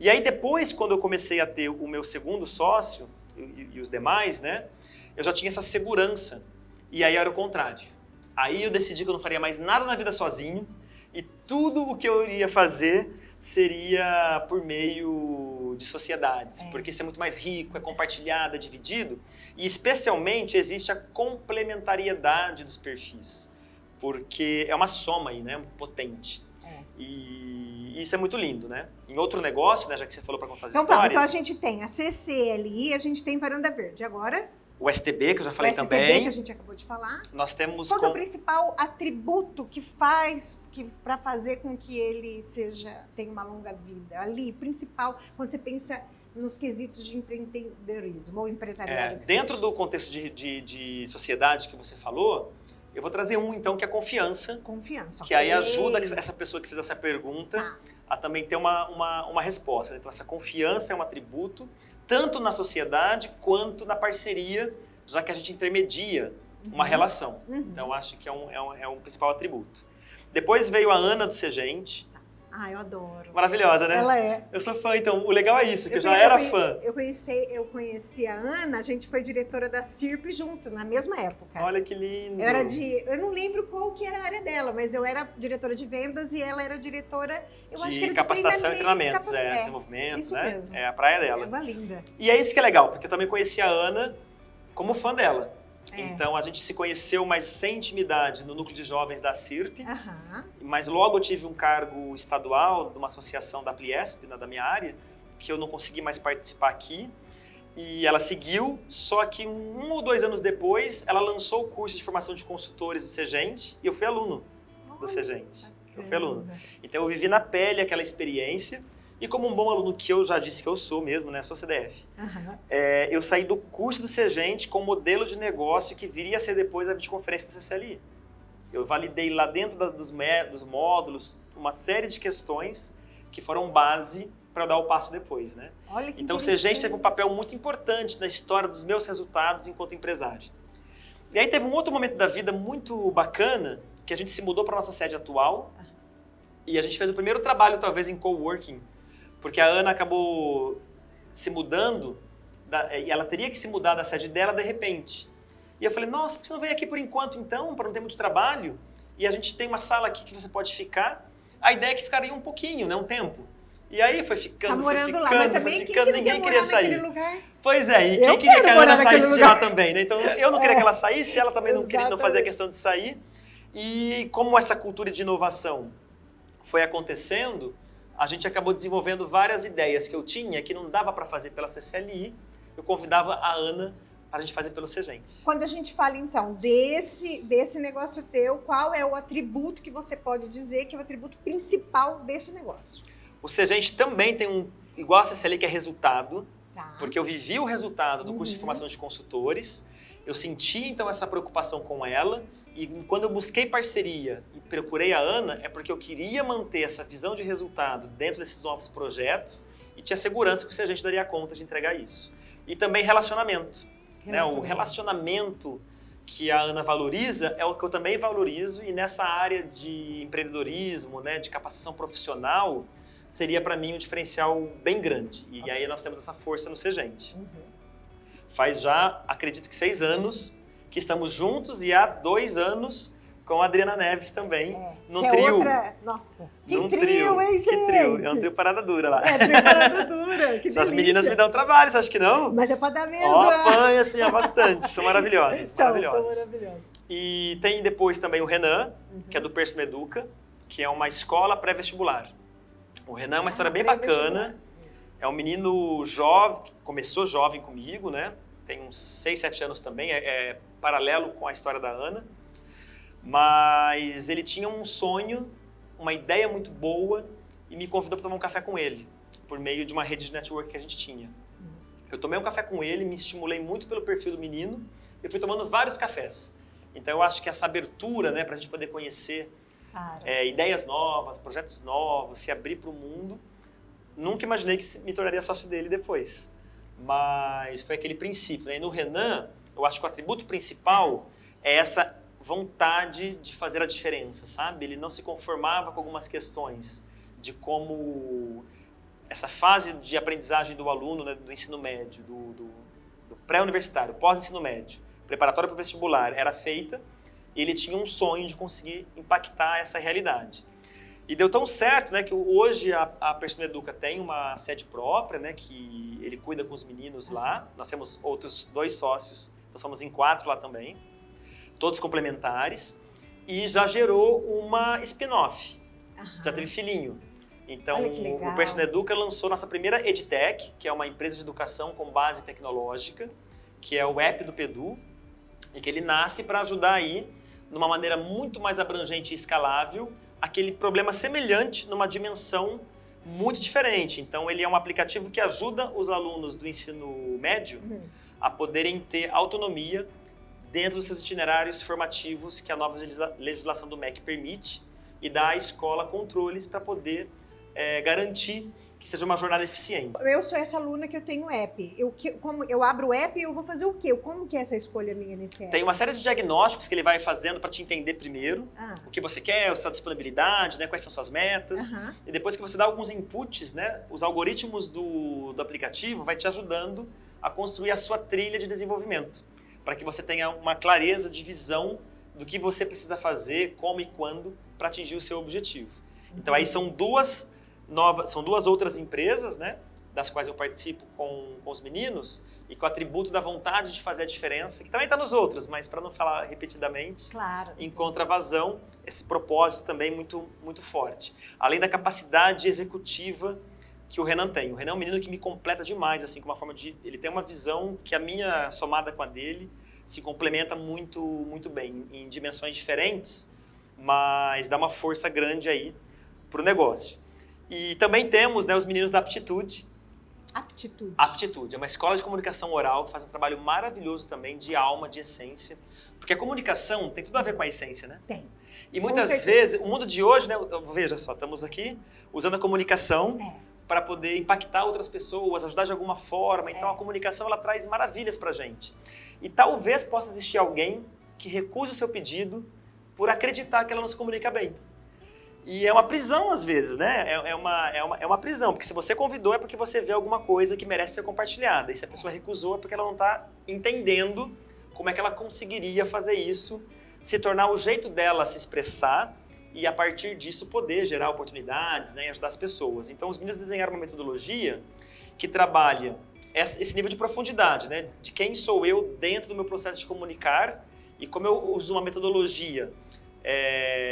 E aí depois, quando eu comecei a ter o meu segundo sócio e os demais, né, eu já tinha essa segurança. E aí era o contrário. Aí eu decidi que eu não faria mais nada na vida sozinho e tudo o que eu iria fazer seria por meio de sociedades, porque isso é muito mais rico, é compartilhado, é dividido, e especialmente existe a complementariedade dos perfis, porque é uma soma aí, né, potente. E isso é muito lindo, né? Em outro negócio, né, já que você falou para contar as histórias... Então a gente tem a CCLI, a gente tem Varanda Verde. Agora... O STB, que eu já falei também. O STB, que a gente acabou de falar. Nós temos... Qual é o principal atributo que faz para fazer com que ele tenha uma longa vida? Ali, principal, quando você pensa nos quesitos de empreendedorismo ou empresariado. Dentro do contexto de sociedade que você falou, eu vou trazer então, que é a confiança. Confiança. Que aí ajuda essa pessoa que fez essa pergunta a também ter uma resposta. Então, essa confiança é um atributo, tanto na sociedade quanto na parceria, já que a gente intermedia uma relação. Então, acho que é um principal atributo. Depois veio a Ana do Segente. Ah, eu adoro. Maravilhosa, né? Ela é. Eu sou fã, então. O legal é isso, que eu já era fã. Eu conheci a Ana, a gente foi diretora da CIRP junto, na mesma época. Olha que lindo. Eu não lembro qual que era a área dela, mas eu era diretora de vendas e ela era diretora, acho que era de capacitação e treinamentos, desenvolvimento, isso né? Mesmo. É a praia dela. Ela é linda. E é isso que é legal, porque eu também conheci a Ana como fã dela. Então, a gente se conheceu, mas sem intimidade, no núcleo de jovens da CIRP. Mas logo eu tive um cargo estadual de uma associação da Pliesp, da minha área, que eu não consegui mais participar aqui. E ela seguiu, só que 1 ou 2 anos depois, ela lançou o curso de formação de consultores do Segente, e eu fui aluno do Segente. Eu fui aluno. Então, eu vivi na pele aquela experiência E como um bom aluno que eu já disse que eu sou mesmo, né? Eu sou CDF. Eu saí do curso do Segente com o modelo de negócio que viria a ser depois a videoconferência da CCLI. Eu validei lá dentro dos módulos uma série de questões que foram base para dar o passo depois, né? Olha que então o Segente teve um papel muito importante na história dos meus resultados enquanto empresário. E aí teve um outro momento da vida muito bacana, que a gente se mudou para nossa sede atual e a gente fez o primeiro trabalho talvez em coworking, porque a Ana acabou se mudando e ela teria que se mudar da sede dela de repente. E eu falei, nossa, por que você não vem aqui por enquanto então, para não ter muito trabalho? E a gente tem uma sala aqui que você pode ficar. A ideia é que ficaria um pouquinho, né, um tempo. E aí foi ficando, tá morando foi ficando, lá, mas também ninguém queria sair. Lugar? Pois é, e quem queria que a Ana saísse de lá também, né? Então eu não queria que ela saísse, ela também não fazia questão de sair. E como essa cultura de inovação foi acontecendo, a gente acabou desenvolvendo várias ideias que eu tinha que não dava para fazer pela CCLI. Eu convidava a Ana para a gente fazer pelo Segente. Quando a gente fala, então, desse negócio teu, qual é o atributo que você pode dizer que é o atributo principal desse negócio? O Segente também tem igual a CCLI, que é resultado, tá. Porque eu vivi o resultado do curso de formação de consultores, eu senti, então, essa preocupação com ela, e quando eu busquei parceria e procurei a Ana, é porque eu queria manter essa visão de resultado dentro desses novos projetos e tinha segurança que o Segente daria conta de entregar isso. E também relacionamento. Né? O relacionamento que a Ana valoriza é o que eu também valorizo, e nessa área de empreendedorismo, né, de capacitação profissional, seria para mim um diferencial bem grande. E aí nós temos essa força no Segente. Faz já, acredito que 6 anos que estamos juntos, e há 2 anos com a Adriana Neves também, num trio. Nossa, que trio, hein, gente? Que trio, é um trio parada dura lá. É, trio parada dura, que Essas meninas me dão trabalho, você acha que não? Mas é pra dar mesmo. Ó, apanha assim, bastante, são maravilhosas. São maravilhosas. E tem depois também o Renan, que é do Persona Educa, que é uma escola pré-vestibular. O Renan é uma história bem bacana, é um menino jovem, começou jovem comigo, né? Tem uns 6, 7 anos também, é paralelo com a história da Ana. Mas ele tinha um sonho, uma ideia muito boa, e me convidou para tomar um café com ele, por meio de uma rede de network que a gente tinha. Eu tomei um café com ele, me estimulei muito pelo perfil do menino, e fui tomando vários cafés. Então eu acho que essa abertura, né, para a gente poder conhecer ideias novas, projetos novos, se abrir para o mundo, nunca imaginei que me tornaria sócio dele depois. Mas foi aquele princípio, né? E no Renan, eu acho que o atributo principal é essa vontade de fazer a diferença, sabe? Ele não se conformava com algumas questões de como essa fase de aprendizagem do aluno, né, do ensino médio, do pré-universitário, pós-ensino médio, preparatório para o vestibular, era feita, e ele tinha um sonho de conseguir impactar essa realidade. E deu tão certo, né, que hoje a Persona Educa tem uma sede própria, né, que ele cuida com os meninos lá. Nós temos outros 2 sócios, nós somos em 4 lá também, todos complementares, e já gerou uma spin-off, já teve filhinho. Então, o Persona Educa lançou nossa primeira EdTech, que é uma empresa de educação com base tecnológica, que é o app do PEDU, e que ele nasce para ajudar aí, numa maneira muito mais abrangente e escalável, aquele problema semelhante numa dimensão muito diferente. Então, ele é um aplicativo que ajuda os alunos do ensino médio a poderem ter autonomia dentro dos seus itinerários formativos que a nova legislação do MEC permite, e dá à escola controles para poder garantir que seja uma jornada eficiente. Eu sou essa aluna que eu tenho app. Como eu abro o app, eu vou fazer o quê? Como que é essa escolha minha nesse app? Tem uma série de diagnósticos que ele vai fazendo para te entender primeiro o que você quer, a sua disponibilidade, né, quais são suas metas. E depois que você dá alguns inputs, né, os algoritmos do aplicativo vai te ajudando a construir a sua trilha de desenvolvimento, para que você tenha uma clareza de visão do que você precisa fazer, como e quando, para atingir o seu objetivo. Então aí são duas outras empresas, né, das quais eu participo com os meninos, e com o atributo da vontade de fazer a diferença, que também está nos outros, mas para não falar repetidamente, encontra vazão, esse propósito também muito, muito forte. Além da capacidade executiva que o Renan tem. O Renan é um menino que me completa demais, assim, com uma forma de... Ele tem uma visão que a minha, somada com a dele, se complementa muito, muito bem, em dimensões diferentes, mas dá uma força grande aí para o negócio. E também temos, né, os meninos da Aptitude. Aptitude. Aptitude, é uma escola de comunicação oral que faz um trabalho maravilhoso também de alma, de essência. Porque a comunicação tem tudo a ver com a essência, né? Tem. E muitas vezes, o mundo de hoje, né, veja só, estamos aqui usando a comunicação para poder impactar outras pessoas, ajudar de alguma forma. Então a comunicação ela traz maravilhas para a gente. E talvez possa existir alguém que recuse o seu pedido por acreditar que ela não se comunica bem. E é uma prisão às vezes, né? É uma prisão, porque se você convidou é porque você vê alguma coisa que merece ser compartilhada. E se a pessoa recusou é porque ela não está entendendo como é que ela conseguiria fazer isso, se tornar o jeito dela se expressar e a partir disso poder gerar oportunidades, né, e ajudar as pessoas. Então os meninos desenharam uma metodologia que trabalha esse nível de profundidade, né, de quem sou eu dentro do meu processo de comunicar e como eu uso uma metodologia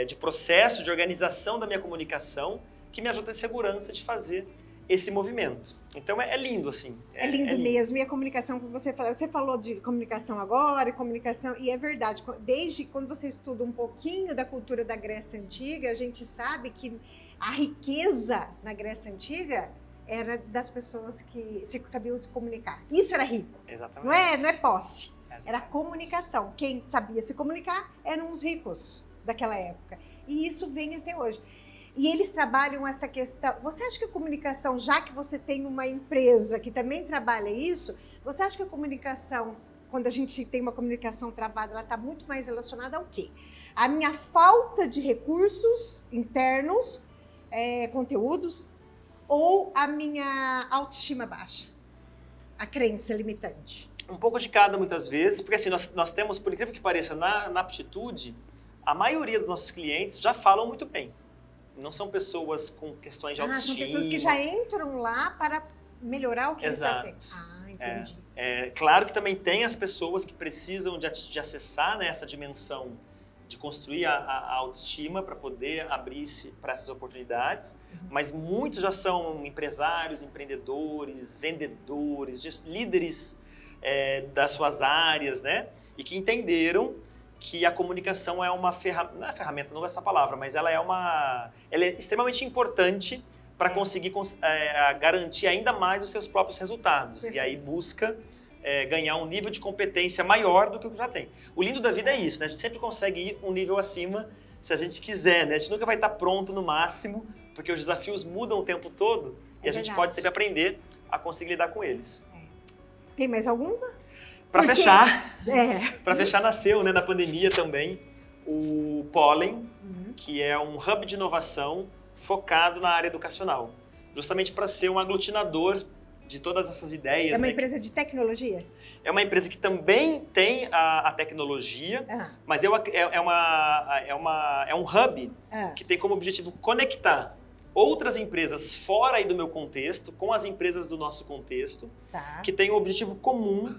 de processo, de organização da minha comunicação que me ajuda a ter segurança de fazer esse movimento. Então é lindo, assim. É lindo mesmo. E a comunicação que você falou de comunicação agora, comunicação, e é verdade, desde quando você estuda um pouquinho da cultura da Grécia Antiga, a gente sabe que a riqueza na Grécia Antiga era das pessoas que sabiam se comunicar. Isso era rico. Exatamente. Não é posse. Exatamente. Era comunicação. Quem sabia se comunicar eram os ricos daquela época. E isso vem até hoje. E eles trabalham essa questão. Você acha que a comunicação, já que você tem uma empresa que também trabalha isso, você acha que a comunicação, quando a gente tem uma comunicação travada, ela está muito mais relacionada ao quê? A minha falta de recursos internos, conteúdos, ou a minha autoestima baixa? A crença limitante? Um pouco de cada, muitas vezes, porque assim, nós temos, por incrível que pareça, na Aptitude, a maioria dos nossos clientes já falam muito bem. Não são pessoas com questões de autoestima. São pessoas que já entram lá para melhorar o que eles já têm. Entendi. Claro que também tem as pessoas que precisam de acessar, né, essa dimensão de construir a autoestima para poder abrir-se para essas oportunidades, mas muitos já são empresários, empreendedores, vendedores, líderes das suas áreas, né, e que entenderam que a comunicação é uma ferramenta, não é ferramenta, não é essa palavra, mas ela é extremamente importante para conseguir garantir ainda mais os seus próprios resultados. Perfeito. E aí busca ganhar um nível de competência maior do que o que já tem. O lindo da vida é isso, né? A gente sempre consegue ir um nível acima se a gente quiser, né? A gente nunca vai estar pronto no máximo, porque os desafios mudam o tempo todo e a gente pode sempre aprender a conseguir lidar com eles. Tem mais alguma? Para fechar, nasceu, né, na pandemia também o Pollen, que é um hub de inovação focado na área educacional, justamente para ser um aglutinador de todas essas ideias. É uma empresa de tecnologia? É uma empresa que também tem a tecnologia, mas é um hub que tem como objetivo conectar outras empresas fora aí do meu contexto com as empresas do nosso contexto, que tem um objetivo comum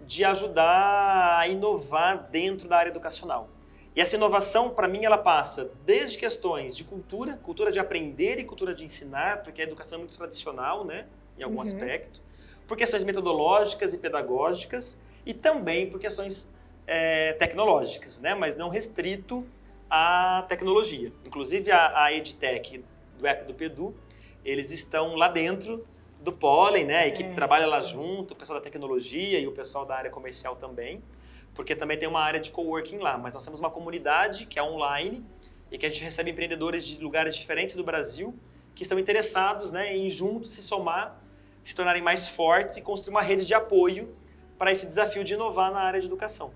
de ajudar a inovar dentro da área educacional. E essa inovação, para mim, ela passa desde questões de cultura de aprender e cultura de ensinar, porque a educação é muito tradicional, né, em algum aspecto, por questões metodológicas e pedagógicas, e também por questões tecnológicas, né, mas não restrito à tecnologia. Inclusive, a EdTech do app do PEDU, eles estão lá dentro do Pollen, né? A equipe trabalha lá junto, o pessoal da tecnologia e o pessoal da área comercial também, porque também tem uma área de coworking lá, mas nós temos uma comunidade que é online e que a gente recebe empreendedores de lugares diferentes do Brasil que estão interessados, né, em juntos se somar, se tornarem mais fortes e construir uma rede de apoio para esse desafio de inovar na área de educação.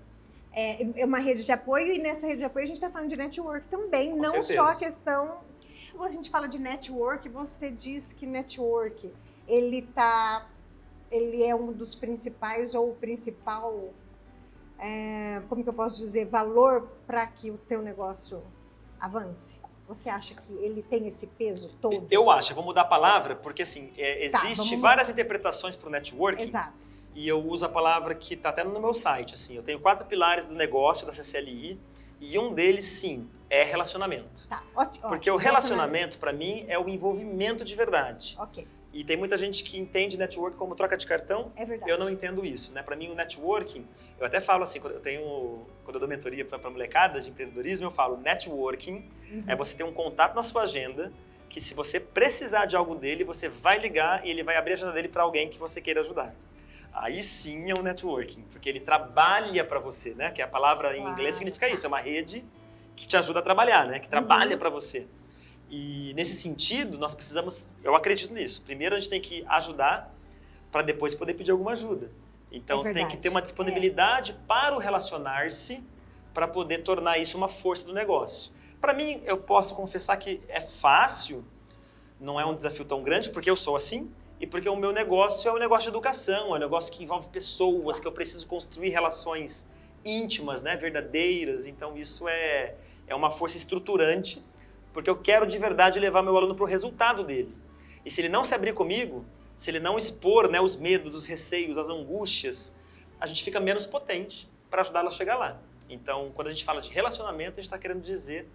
É uma rede de apoio e nessa rede de apoio a gente está falando de network também, Com não certeza. só a questão... Quando a gente fala de network, você diz que network... Ele é um dos principais ou o principal, como que eu posso dizer, valor para que o teu negócio avance? Você acha que ele tem esse peso todo? Eu acho, eu vou mudar a palavra, porque assim, existe várias interpretações para o networking. Exato. E eu uso a palavra que está até no meu site. Assim, eu tenho 4 pilares do negócio da CCLI e um deles, sim, é relacionamento. Tá, ótimo. Porque o relacionamento, para mim, é o envolvimento de verdade. Ok. E tem muita gente que entende network como troca de cartão. É verdade. Eu não entendo isso, né? Para mim, o networking, eu até falo assim, quando eu dou mentoria para molecada de empreendedorismo, eu falo networking é você ter um contato na sua agenda que se você precisar de algo dele, você vai ligar e ele vai abrir a agenda dele para alguém que você queira ajudar. Aí sim é um networking, porque ele trabalha para você, né? Que a palavra em inglês significa isso, é uma rede que te ajuda a trabalhar, né? Que trabalha para você. E nesse sentido, nós precisamos, eu acredito nisso. Primeiro a gente tem que ajudar para depois poder pedir alguma ajuda. Então tem que ter uma disponibilidade para o relacionar-se para poder tornar isso uma força do negócio. Para mim, eu posso confessar que é fácil, não é um desafio tão grande, porque eu sou assim, e porque o meu negócio é um negócio de educação, é um negócio que envolve pessoas, que eu preciso construir relações íntimas, né, verdadeiras. Então isso é uma força estruturante, porque eu quero de verdade levar meu aluno para o resultado dele. E se ele não se abrir comigo, se ele não expor, né, os medos, os receios, as angústias, a gente fica menos potente para ajudá-lo a chegar lá. Então, quando a gente fala de relacionamento, a gente está querendo dizer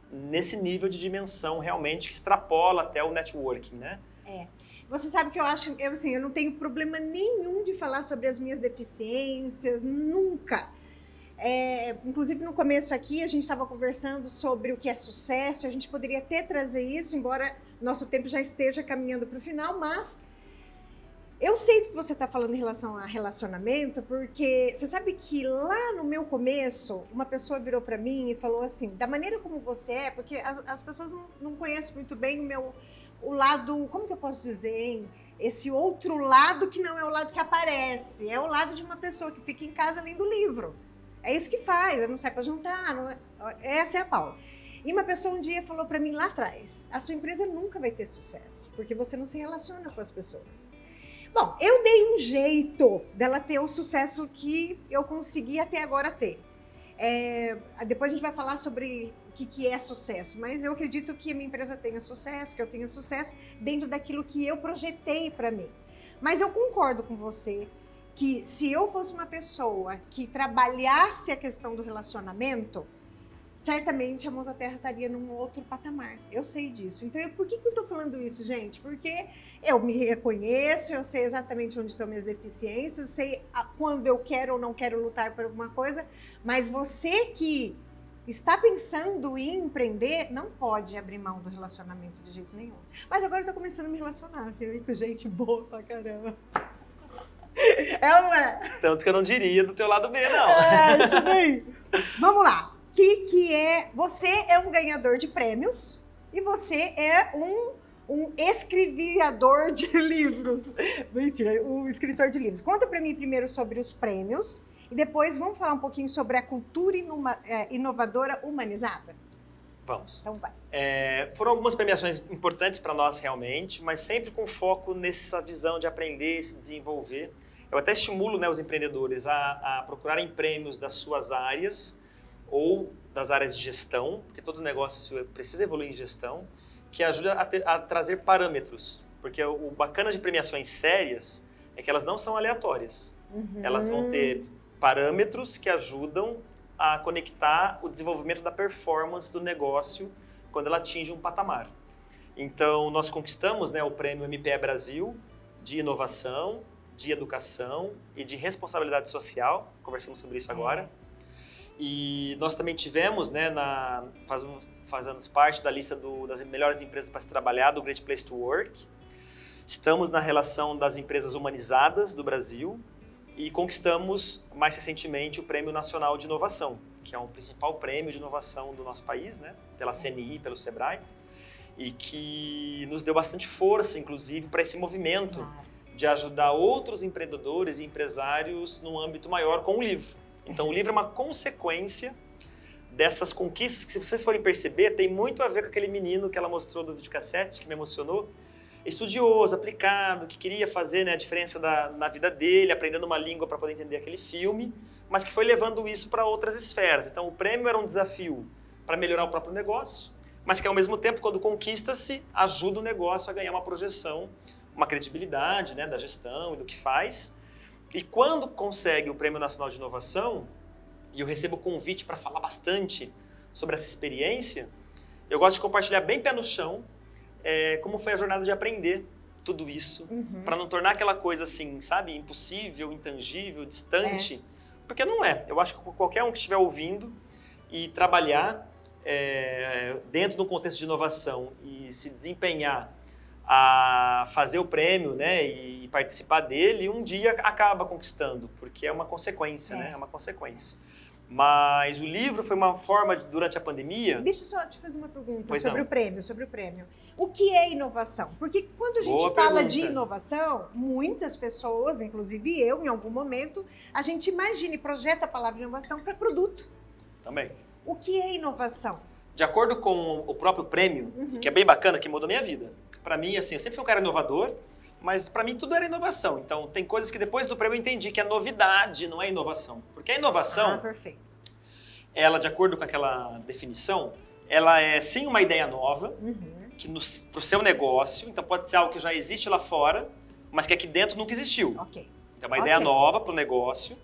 nesse nível de dimensão realmente que extrapola até o networking, né? Você sabe que eu não tenho problema nenhum de falar sobre as minhas deficiências, nunca. Inclusive no começo aqui a gente estava conversando sobre o que é sucesso, a gente poderia até trazer isso, embora nosso tempo já esteja caminhando para o final, mas eu sei do que você está falando em relação a relacionamento, porque você sabe que lá no meu começo, uma pessoa virou para mim e falou assim, da maneira como você é, porque as pessoas não conhecem muito bem o lado, como que eu posso dizer, hein? Esse outro lado que não é o lado que aparece, é o lado de uma pessoa que fica em casa lendo livro. É isso que faz, ela não sai para jantar, essa é a Paula. E uma pessoa um dia falou para mim lá atrás, a sua empresa nunca vai ter sucesso, porque você não se relaciona com as pessoas. Bom, eu dei um jeito dela ter o sucesso que eu consegui até agora ter. Depois a gente vai falar sobre o que é sucesso, mas eu acredito que a minha empresa tenha sucesso, que eu tenha sucesso dentro daquilo que eu projetei para mim. Mas eu concordo com você que se eu fosse uma pessoa que trabalhasse a questão do relacionamento, certamente a Mãos à Terra estaria num outro patamar. Eu sei disso. Então, por que eu estou falando isso, gente? Porque eu me reconheço, eu sei exatamente onde estão minhas deficiências, sei quando eu quero ou não quero lutar por alguma coisa, mas você que está pensando em empreender, não pode abrir mão do relacionamento de jeito nenhum. Mas agora eu estou começando a me relacionar, filho, com gente boa pra caramba. É ou não é? Tanto que eu não diria do teu lado B, não. Isso daí. Vamos lá. Você é um ganhador de prêmios e você é um escreviador de livros. Mentira, um escritor de livros. Conta para mim primeiro sobre os prêmios e depois vamos falar um pouquinho sobre a cultura inovadora humanizada. Vamos. Então vai. Foram algumas premiações importantes para nós realmente, mas sempre com foco nessa visão de aprender e se desenvolver. Eu até estimulo, né, os empreendedores a procurarem prêmios das suas áreas ou das áreas de gestão, porque todo negócio precisa evoluir em gestão, que ajuda a trazer parâmetros. Porque o bacana de premiações sérias é que elas não são aleatórias. Elas vão ter parâmetros que ajudam a conectar o desenvolvimento da performance do negócio quando ela atinge um patamar. Então, nós conquistamos, né, o prêmio MPE Brasil de inovação, de educação e de responsabilidade social. Conversamos sobre isso agora. E nós também tivemos, né, fazendo parte da lista das melhores empresas para se trabalhar, do Great Place to Work. Estamos na relação das empresas humanizadas do Brasil e conquistamos, mais recentemente, o Prêmio Nacional de Inovação, que é o principal prêmio de inovação do nosso país, né, pela CNI, pelo Sebrae, e que nos deu bastante força, inclusive, para esse movimento de ajudar outros empreendedores e empresários num âmbito maior com o livro. Então, o livro é uma consequência dessas conquistas que, se vocês forem perceber, tem muito a ver com aquele menino que ela mostrou do videocassete, que me emocionou, estudioso, aplicado, que queria fazer, né, a diferença na vida dele, aprendendo uma língua para poder entender aquele filme, mas que foi levando isso para outras esferas. Então, o prêmio era um desafio para melhorar o próprio negócio, mas que, ao mesmo tempo, quando conquista-se, ajuda o negócio a ganhar uma projeção, uma credibilidade, né, da gestão e do que faz. E quando consegue o Prêmio Nacional de Inovação, e eu recebo convite para falar bastante sobre essa experiência, eu gosto de compartilhar bem pé no chão como foi a jornada de aprender tudo isso, para não tornar aquela coisa assim, sabe, impossível, intangível, distante, porque não é. Eu acho que qualquer um que estiver ouvindo e trabalhar dentro do contexto de inovação e se desempenhar a fazer o prêmio, né, e participar dele, um dia acaba conquistando, porque é uma consequência, né? É uma consequência. Mas o livro foi uma forma, durante a pandemia... Deixa eu só te fazer uma pergunta Pois sobre não. o prêmio. O que é inovação? Porque quando a gente Boa fala pergunta. de inovação, muitas pessoas, inclusive eu, em algum momento, a gente imagina e projeta a palavra inovação para produto. Também. O que é inovação? De acordo com o próprio prêmio, que é bem bacana, que mudou minha vida. Para mim, assim, eu sempre fui um cara inovador, mas para mim tudo era inovação. Então, tem coisas que depois do prêmio eu entendi que é novidade, não é inovação. Porque a inovação, Perfeito. ela, de acordo com aquela definição, ela é sim uma ideia nova, que pro seu negócio, então pode ser algo que já existe lá fora, mas que aqui dentro nunca existiu. Ok. Então, é uma ideia nova para o negócio,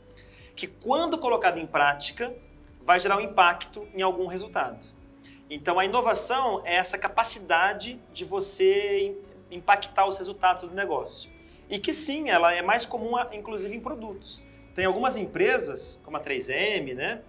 que quando colocada em prática, vai gerar um impacto em algum resultado. Então, a inovação é essa capacidade de você impactar os resultados do negócio. E que sim, ela é mais comum, inclusive, em produtos. Tem algumas empresas, como a 3M, né?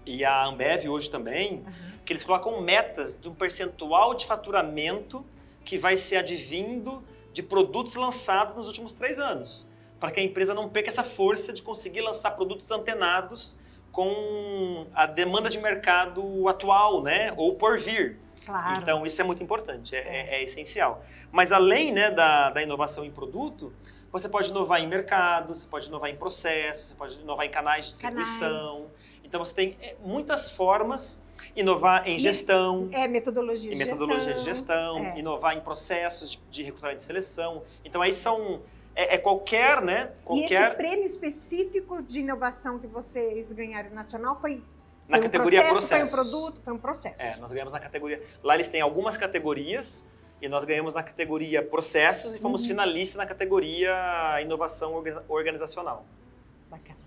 E a Ambev hoje também, que eles colocam metas de um percentual de faturamento que vai ser advindo de produtos lançados nos últimos 3 anos. Para que a empresa não perca essa força de conseguir lançar produtos antenados com a demanda de mercado atual, né? Ou por vir. Claro. Então, isso é muito importante, é essencial. Mas além, né, da inovação em produto, você pode inovar em mercado, você pode inovar em processos, você pode inovar em canais de distribuição. Então, você tem muitas formas, inovar em gestão. Metodologia de gestão, inovar em processos de recrutamento e seleção. Então, aí são... qualquer, né? E esse prêmio específico de inovação que vocês ganharam nacional foi na categoria processos. Foi um produto? Foi um processo. Nós ganhamos na categoria... Lá eles têm algumas categorias e nós ganhamos na categoria processos e fomos finalistas na categoria inovação organizacional. Bacana.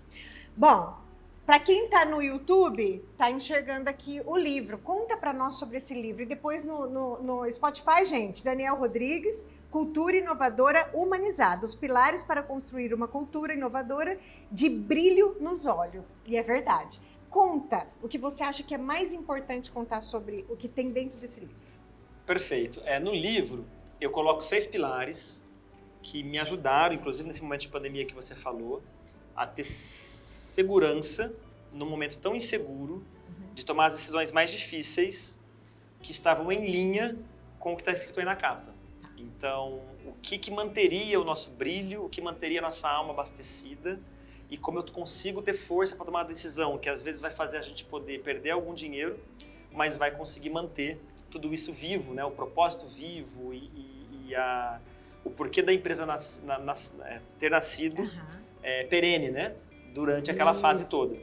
Bom, para quem está no YouTube, está enxergando aqui o livro. Conta para nós sobre esse livro. E depois no Spotify, gente, Daniel Rodrigues, Cultura Inovadora Humanizada, os pilares para construir uma cultura inovadora de brilho nos olhos. E é verdade. Conta o que você acha que é mais importante contar sobre o que tem dentro desse livro. Perfeito. No livro, eu coloco 6 pilares que me ajudaram, inclusive nesse momento de pandemia que você falou, a ter segurança num momento tão inseguro de tomar as decisões mais difíceis que estavam em linha com o que está escrito aí na capa. Então, o que manteria o nosso brilho, o que manteria a nossa alma abastecida e como eu consigo ter força para tomar uma decisão que às vezes vai fazer a gente poder perder algum dinheiro, mas vai conseguir manter tudo isso vivo, né? O propósito vivo e o porquê da empresa ter nascido perene, né? Durante aquela fase toda.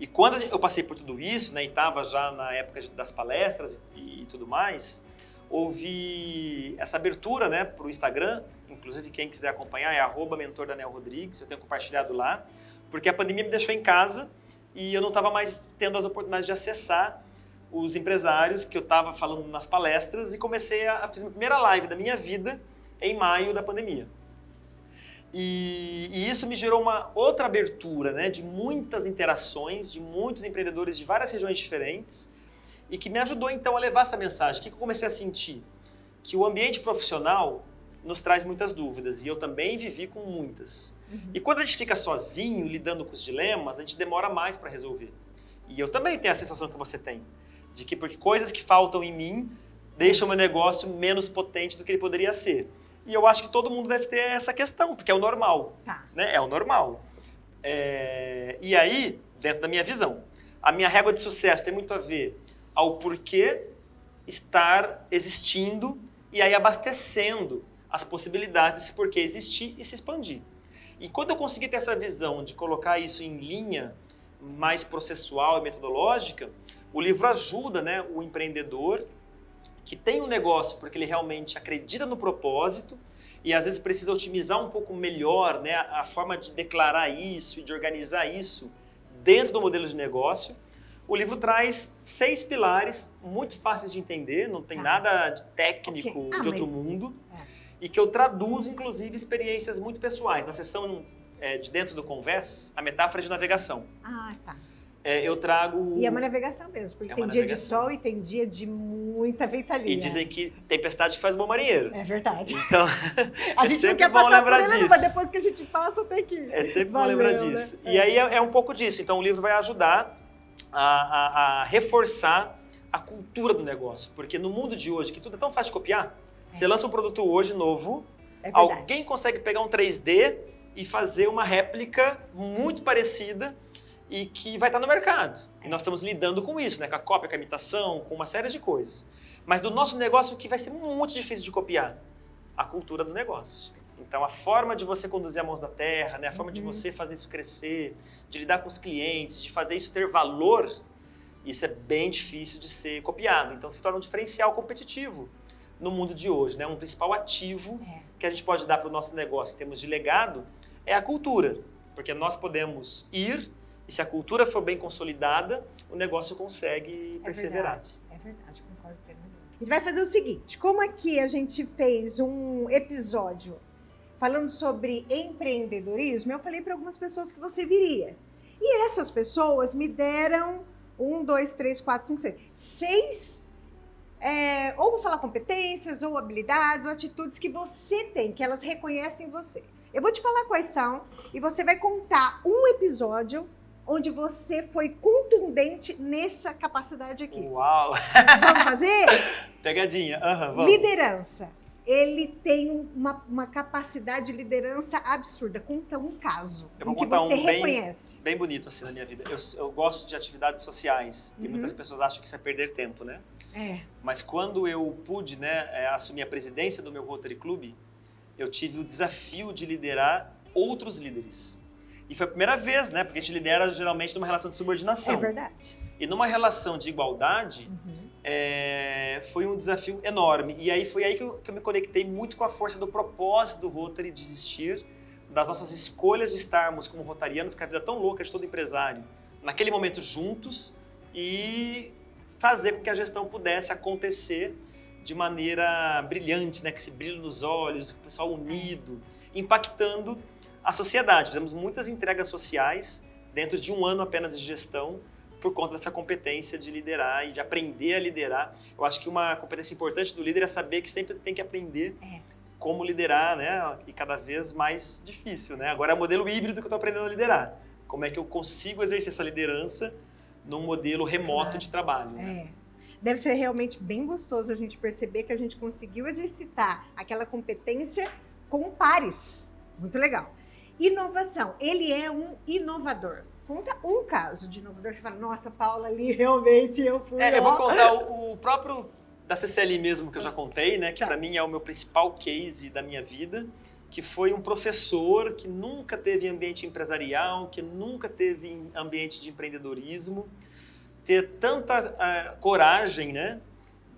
E quando eu passei por tudo isso, né, e estava já na época das palestras e tudo mais, houve essa abertura, né, para o Instagram. Inclusive, quem quiser acompanhar é @mentor_Daniel_Rodrigues. Eu tenho compartilhado lá, porque a pandemia me deixou em casa e eu não estava mais tendo as oportunidades de acessar os empresários que eu estava falando nas palestras e comecei a fazer a primeira live da minha vida em maio da pandemia. E isso me gerou uma outra abertura, né, de muitas interações, de muitos empreendedores de várias regiões diferentes e que me ajudou então a levar essa mensagem. O que eu comecei a sentir? Que o ambiente profissional nos traz muitas dúvidas e eu também vivi com muitas. E quando a gente fica sozinho lidando com os dilemas, a gente demora mais para resolver. E eu também tenho a sensação que você tem, de que porque coisas que faltam em mim deixam o meu negócio menos potente do que ele poderia ser. E eu acho que todo mundo deve ter essa questão, porque é o normal. Né? É o normal. E aí, dentro da minha visão, a minha régua de sucesso tem muito a ver ao porquê estar existindo e aí abastecendo as possibilidades desse porquê existir e se expandir. E quando eu consegui ter essa visão de colocar isso em linha mais processual e metodológica, o livro ajuda, né, o empreendedor que tem um negócio porque ele realmente acredita no propósito e às vezes precisa otimizar um pouco melhor, né, a forma de declarar isso e de organizar isso dentro do modelo de negócio. O livro traz 6 pilares muito fáceis de entender, não tem nada de técnico de outro mundo e que eu traduzo, inclusive, experiências muito pessoais. Na seção de dentro do Converse, a metáfora de navegação. eu trago... E é uma navegação mesmo, porque tem dia de sol e tem dia de muita ventania. E dizem que tempestade que faz bom marinheiro. É verdade. Então, a gente não quer passar por ele, mas depois que a gente passa tem que... É sempre bom lembrar disso. Né? E aí é um pouco disso. Então o livro vai ajudar a reforçar a cultura do negócio. Porque no mundo de hoje, que tudo é tão fácil de copiar, você lança um produto hoje novo, alguém consegue pegar um 3D e fazer uma réplica muito parecida e que vai estar no mercado. E nós estamos lidando com isso, né? Com a cópia, com a imitação, com uma série de coisas. Mas do nosso negócio, o que vai ser muito difícil de copiar? A cultura do negócio. Então, a forma de você conduzir a mãos da terra, né? A forma de você fazer isso crescer, de lidar com os clientes, de fazer isso ter valor, isso é bem difícil de ser copiado. Então, se torna um diferencial competitivo no mundo de hoje, né? Um principal ativo que a gente pode dar para o nosso negócio em termos de legado é a cultura. Porque nós podemos ir e se a cultura for bem consolidada, o negócio consegue perseverar. É verdade, concordo plenamente. A gente vai fazer o seguinte, como aqui a gente fez um episódio falando sobre empreendedorismo, eu falei para algumas pessoas que você viria. E essas pessoas me deram 1, 2, 3, 4, 5, 6, ou vou falar competências, ou habilidades, ou atitudes que você tem, que elas reconhecem em você. Eu vou te falar quais são e você vai contar um episódio onde você foi contundente nessa capacidade aqui. Uau! Vamos fazer? Pegadinha. Vamos. Liderança. Ele tem uma capacidade de liderança absurda. Conta um caso em que você reconhece. Bem bonito assim na minha vida. Eu gosto de atividades sociais e muitas pessoas acham que isso é perder tempo, né? Mas quando eu pude, né, assumir a presidência do meu Rotary Club, eu tive o desafio de liderar outros líderes. E foi a primeira vez, né? Porque a gente lidera geralmente numa relação de subordinação. É verdade. E numa relação de igualdade, foi um desafio enorme. E aí foi aí que eu me conectei muito com a força do propósito do Rotary de existir, das nossas escolhas de estarmos como rotarianos, que a vida é tão louca de todo empresário, naquele momento juntos e fazer com que a gestão pudesse acontecer de maneira brilhante, né? Com esse brilho nos olhos, o pessoal unido, impactando a sociedade. Fizemos muitas entregas sociais dentro de um ano apenas de gestão por conta dessa competência de liderar e de aprender a liderar. Eu acho que uma competência importante do líder é saber que sempre tem que aprender como liderar, né? E cada vez mais difícil, né? Agora é o modelo híbrido que eu estou aprendendo a liderar. Como é que eu consigo exercer essa liderança num modelo remoto de trabalho, né? Deve ser realmente bem gostoso a gente perceber que a gente conseguiu exercitar aquela competência com pares. Muito legal. Inovação. Ele é um inovador. Conta um caso de inovador. Você fala, nossa, Paula, ali realmente eu fui... Eu vou contar o próprio da CCLI mesmo, que eu já contei, né? Que para mim é o meu principal case da minha vida, que foi um professor que nunca teve ambiente empresarial, que nunca teve ambiente de empreendedorismo, ter tanta coragem, né?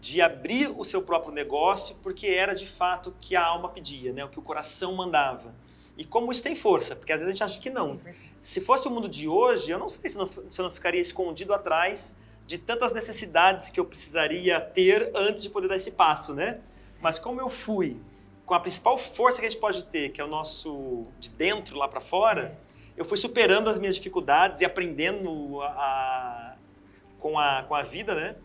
De abrir o seu próprio negócio, porque era de fato o que a alma pedia, né? O que o coração mandava. E como isso tem força, porque às vezes a gente acha que não. Se fosse o mundo de hoje, eu não sei se eu não ficaria escondido atrás de tantas necessidades que eu precisaria ter antes de poder dar esse passo, né? Mas como eu fui com a principal força que a gente pode ter, que é o nosso de dentro lá para fora, eu fui superando as minhas dificuldades e aprendendo com a vida, né?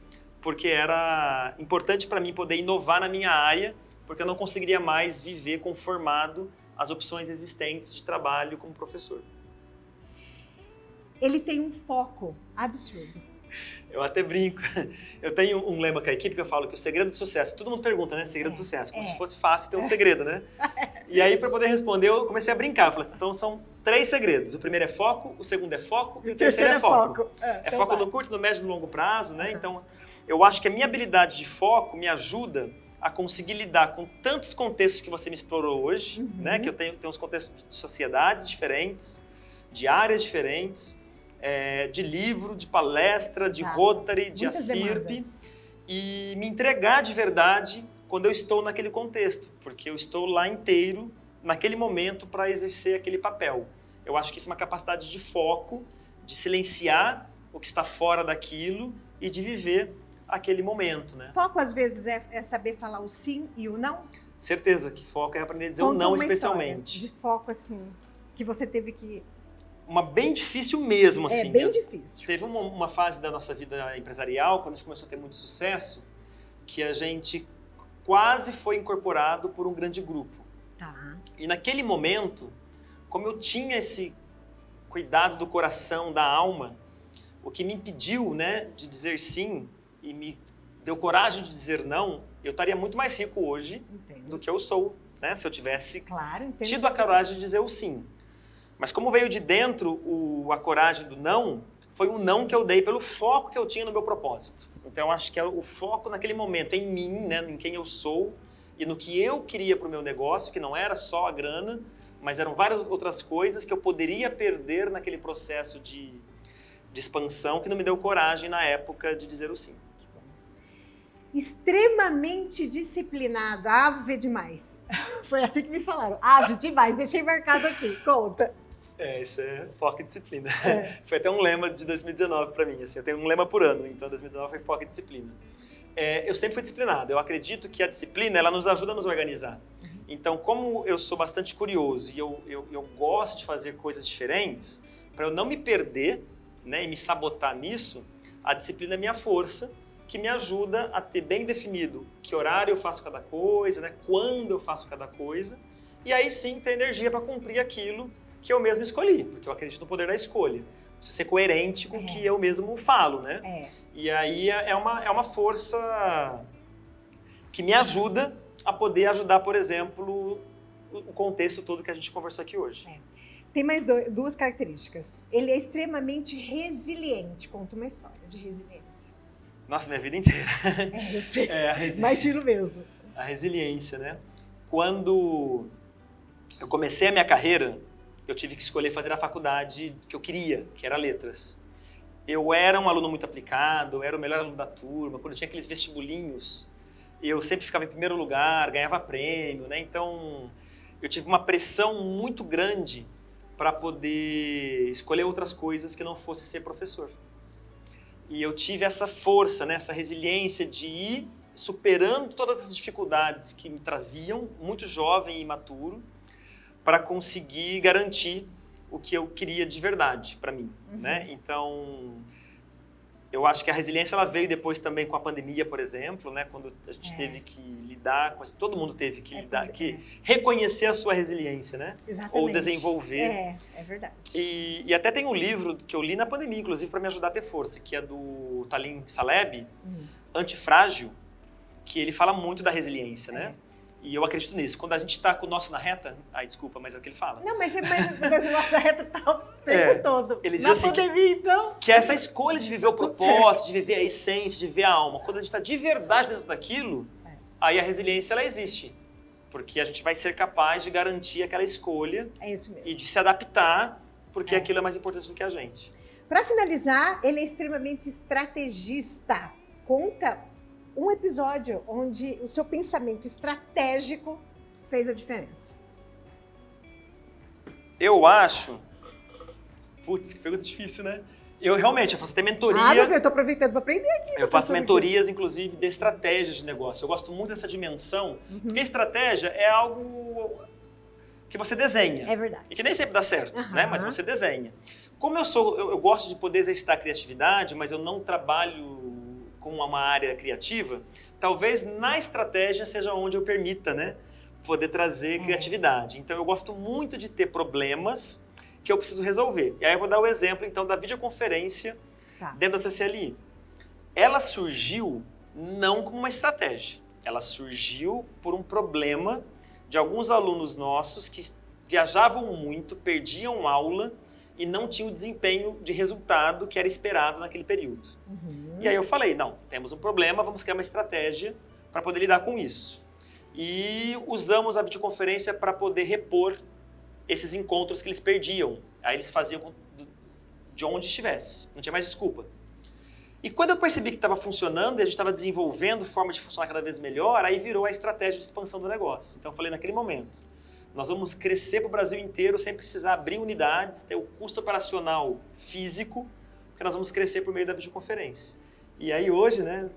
Porque era importante para mim poder inovar na minha área, porque eu não conseguiria mais viver conformado às opções existentes de trabalho como professor. Ele tem um foco absurdo. Eu até brinco. Eu tenho um lema com a equipe que eu falo que o segredo do sucesso, todo mundo pergunta, né? Segredo do sucesso, como se fosse fácil ter um segredo, né? E aí, para poder responder, eu comecei a brincar. Eu falei assim, então são 3 segredos. O primeiro é foco, o segundo é foco e o terceiro é foco. É então foco no curto, no médio e no longo prazo, né? Então, eu acho que a minha habilidade de foco me ajuda a conseguir lidar com tantos contextos que você me explorou hoje, né? Que eu tenho uns contextos de sociedades diferentes, de áreas diferentes, de livro, de palestra, de Rotary, de ACIRP, e me entregar de verdade quando eu estou naquele contexto, porque eu estou lá inteiro, naquele momento, para exercer aquele papel. Eu acho que isso é uma capacidade de foco, de silenciar o que está fora daquilo e de viver aquele momento, né? Foco, às vezes, é saber falar o sim e o não? Certeza que foco é aprender a dizer o não, especialmente. De foco, assim, que você teve que uma bem difícil mesmo, assim. É bem difícil. Teve uma fase da nossa vida empresarial, quando a gente começou a ter muito sucesso, que a gente quase foi incorporado por um grande grupo. Tá. E naquele momento, como eu tinha esse cuidado do coração, da alma, o que me impediu, né, de dizer sim e me deu coragem de dizer não, eu estaria muito mais rico hoje do que eu sou, né, se eu tivesse tido a coragem de dizer o sim. Mas como veio de dentro a coragem do não, foi um não que eu dei pelo foco que eu tinha no meu propósito. Então eu acho que é o foco naquele momento em mim, né, em quem eu sou e no que eu queria para o meu negócio, que não era só a grana, mas eram várias outras coisas que eu poderia perder naquele processo de expansão que não me deu coragem na época de dizer o sim. Extremamente disciplinado, ave demais. Foi assim que me falaram, ave demais, deixei marcado aqui, conta. Isso é foco e disciplina. Foi até um lema de 2019 para mim, assim, eu tenho um lema por ano, então 2019 foi foco e disciplina. Eu sempre fui disciplinado, eu acredito que a disciplina ela nos ajuda a nos organizar. Então, como eu sou bastante curioso e eu gosto de fazer coisas diferentes, para eu não me perder, né, e me sabotar nisso, a disciplina é minha força, que me ajuda a ter bem definido que horário eu faço cada coisa, né, quando eu faço cada coisa, e aí sim ter energia para cumprir aquilo que eu mesmo escolhi, porque eu acredito no poder da escolha. Preciso ser coerente com o que eu mesmo falo, né? E aí é uma força que me ajuda a poder ajudar, por exemplo, o contexto todo que a gente conversou aqui hoje. Tem mais duas características. Ele é extremamente resiliente. Conta uma história de resiliência. Nossa, minha vida inteira. Eu sei. Imagino mesmo. A resiliência, né? Quando eu comecei a minha carreira, eu tive que escolher fazer a faculdade que eu queria, que era letras. Eu era um aluno muito aplicado, eu era o melhor aluno da turma. Quando tinha aqueles vestibulinhos, eu sempre ficava em primeiro lugar, ganhava prêmio, né? Então, eu tive uma pressão muito grande para poder escolher outras coisas que não fosse ser professor. E eu tive essa força, né? Essa resiliência de ir superando todas as dificuldades que me traziam, muito jovem e imaturo, para conseguir garantir o que eu queria de verdade para mim, né? Então, eu acho que a resiliência ela veio depois também com a pandemia, por exemplo, né? Quando a gente teve que lidar com todo mundo teve que lidar, reconhecer a sua resiliência, né? Exatamente. Ou desenvolver. É verdade. E até tem um livro que eu li na pandemia, inclusive, para me ajudar a ter força, que é do Talim Saleb, Antifrágil, que ele fala muito da resiliência, né? E eu acredito nisso. Quando a gente está com o nosso na reta... Ai, desculpa, mas é o que ele fala. Não, mas o nosso na reta tá o tempo todo. Ele diz na assim pandemia, então... Que essa escolha de viver o propósito, de viver a essência, de viver a alma, quando a gente está de verdade dentro daquilo, aí a resiliência, ela existe. Porque a gente vai ser capaz de garantir aquela escolha e de se adaptar, porque aquilo é mais importante do que a gente. Para finalizar, ele é extremamente estrategista. Conta um episódio onde o seu pensamento estratégico fez a diferença. Eu acho... Putz, que pergunta difícil, né? Eu faço até mentoria... eu tô aproveitando para aprender aqui. Eu faço mentorias, inclusive, de estratégias de negócio. Eu gosto muito dessa dimensão, porque estratégia é algo que você desenha. É verdade. E que nem sempre dá certo, né? Mas você desenha. Como eu gosto de poder exercitar a criatividade, mas eu não trabalho com uma área criativa, talvez na estratégia seja onde eu permita, né, poder trazer criatividade. Então eu gosto muito de ter problemas que eu preciso resolver. E aí eu vou dar o exemplo então da videoconferência dentro da CCLI. Ela surgiu não como uma estratégia, ela surgiu por um problema de alguns alunos nossos que viajavam muito, perdiam aula e não tinha o desempenho de resultado que era esperado naquele período. E aí eu falei, não, temos um problema, vamos criar uma estratégia para poder lidar com isso. E usamos a videoconferência para poder repor esses encontros que eles perdiam. Aí eles faziam de onde estivesse, não tinha mais desculpa. E quando eu percebi que estava funcionando e a gente estava desenvolvendo forma de funcionar cada vez melhor, aí virou a estratégia de expansão do negócio. Então eu falei naquele momento, nós vamos crescer para o Brasil inteiro sem precisar abrir unidades, ter o custo operacional físico, porque nós vamos crescer por meio da videoconferência. E aí hoje, né,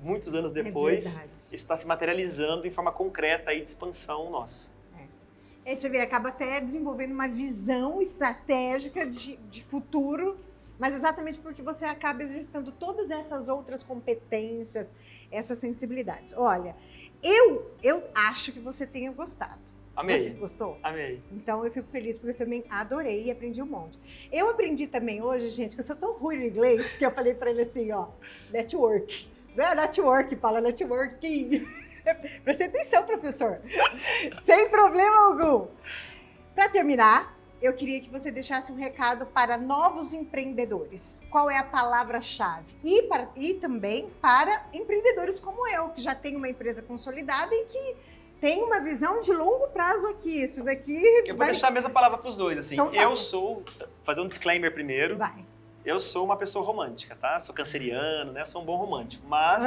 muitos anos depois, isso está se materializando em forma concreta aí de expansão nossa. Aí você vê, acaba até desenvolvendo uma visão estratégica de futuro, mas exatamente porque você acaba exercitando todas essas outras competências, essas sensibilidades. Olha, eu acho que você tenha gostado. Amei. Você gostou? Amei. Então eu fico feliz porque eu também adorei e aprendi um monte. Eu aprendi também hoje, gente, que eu sou tão ruim no inglês que eu falei para ele assim, ó, network. Não é network, fala networking. Preste atenção, professor. Sem problema algum. Para terminar, eu queria que você deixasse um recado para novos empreendedores. Qual é a palavra-chave? E também para empreendedores como eu, que já tem uma empresa consolidada e que tem uma visão de longo prazo aqui. Isso daqui... Eu vou deixar a mesma palavra para os dois, assim. Então, eu sou... Fazer um disclaimer primeiro. Vai. Eu sou uma pessoa romântica, tá? Sou canceriano, né? Sou um bom romântico. Mas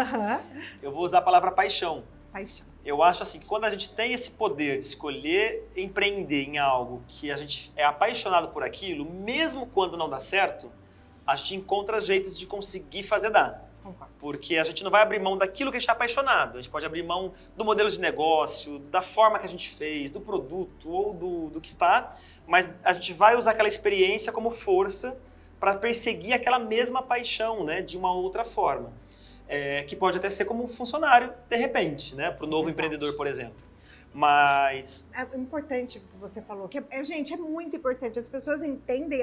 eu vou usar a palavra paixão. Paixão. Eu acho assim que quando a gente tem esse poder de escolher empreender em algo que a gente é apaixonado por aquilo, mesmo quando não dá certo, a gente encontra jeitos de conseguir fazer dar. Concordo. Porque a gente não vai abrir mão daquilo que a gente está apaixonado. A gente pode abrir mão do modelo de negócio, da forma que a gente fez, do produto ou do que está, mas a gente vai usar aquela experiência como força para perseguir aquela mesma paixão, né, de uma outra forma. Que pode até ser como um funcionário, de repente, né, para o novo empreendedor, por exemplo. Mas... É importante o que você falou, que gente, é muito importante. As pessoas entendem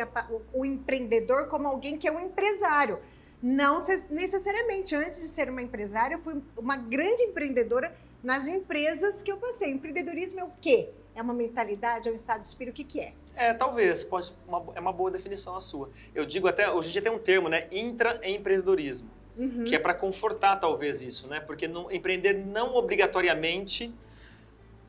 o empreendedor como alguém que é um empresário. Não necessariamente. Antes de ser uma empresária, eu fui uma grande empreendedora nas empresas que eu passei. Empreendedorismo é o quê? É uma mentalidade, é um estado de espírito, o que é? Talvez, é uma boa definição a sua. Eu digo até, hoje em dia tem um termo, né, intraempreendedorismo. Que é para confortar talvez isso, né? Porque empreender não obrigatoriamente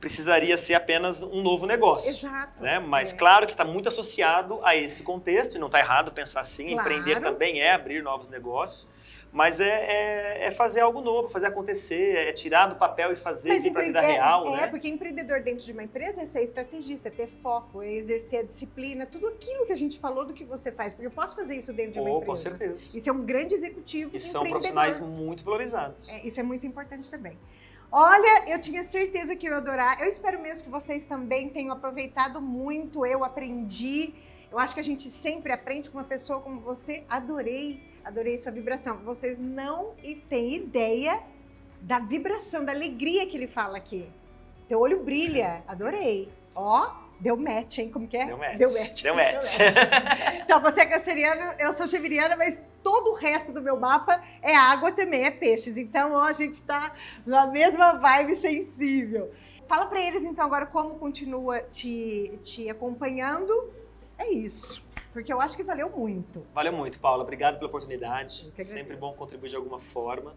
precisaria ser apenas um novo negócio. Exato. Né? Mas claro que está muito associado a esse contexto, e não está errado pensar assim, claro. Empreender também é abrir novos negócios, mas é fazer algo novo, fazer acontecer, é tirar do papel e fazer para a vida real. Né? Porque empreendedor dentro de uma empresa é ser estrategista, é ter foco, é exercer a disciplina, tudo aquilo que a gente falou do que você faz, porque eu posso fazer isso dentro de uma empresa. Com certeza. Isso é um grande executivo. E são profissionais muito valorizados. Isso é muito importante também. Olha, eu tinha certeza que eu ia adorar. Eu espero mesmo que vocês também tenham aproveitado muito. Eu aprendi. Eu acho que a gente sempre aprende com uma pessoa como você. Adorei sua vibração. Vocês não têm ideia da vibração, da alegria que ele fala aqui. Teu olho brilha. Adorei. Ó, deu match, hein? Como que é? Deu match. Deu match. Deu match. Então, você é canceriano, eu sou geminiana, mas todo o resto do meu mapa é água também, é peixes. Então, ó, a gente tá na mesma vibe sensível. Fala pra eles, então, agora como continua te acompanhando. É isso, porque eu acho que valeu muito. Valeu muito, Paula. Obrigado pela oportunidade. Sempre bom contribuir de alguma forma.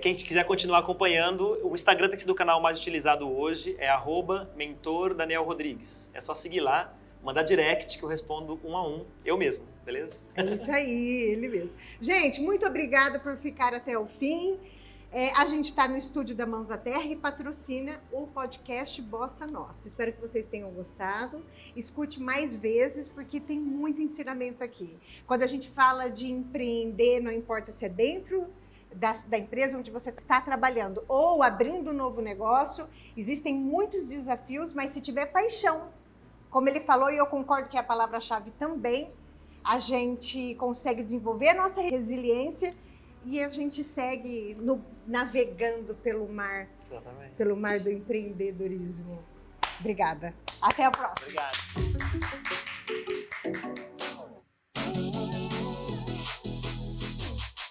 Quem quiser continuar acompanhando, o Instagram tem sido o canal mais utilizado hoje, é @mentordanielrodrigues. É só seguir lá, mandar direct que eu respondo um a um, eu mesmo, beleza? É isso aí, ele mesmo. Gente, muito obrigada por ficar até o fim. A gente está no estúdio da Mãos da Terra e patrocina o podcast Bossa Nossa. Espero que vocês tenham gostado. Escute mais vezes, porque tem muito ensinamento aqui. Quando a gente fala de empreender, não importa se é dentro da empresa onde você está trabalhando ou abrindo um novo negócio, existem muitos desafios, mas se tiver paixão, como ele falou, e eu concordo que é a palavra-chave também, a gente consegue desenvolver a nossa resiliência e a gente segue navegando pelo mar, Exatamente. Pelo mar do empreendedorismo. Obrigada. Até a próxima. Obrigado.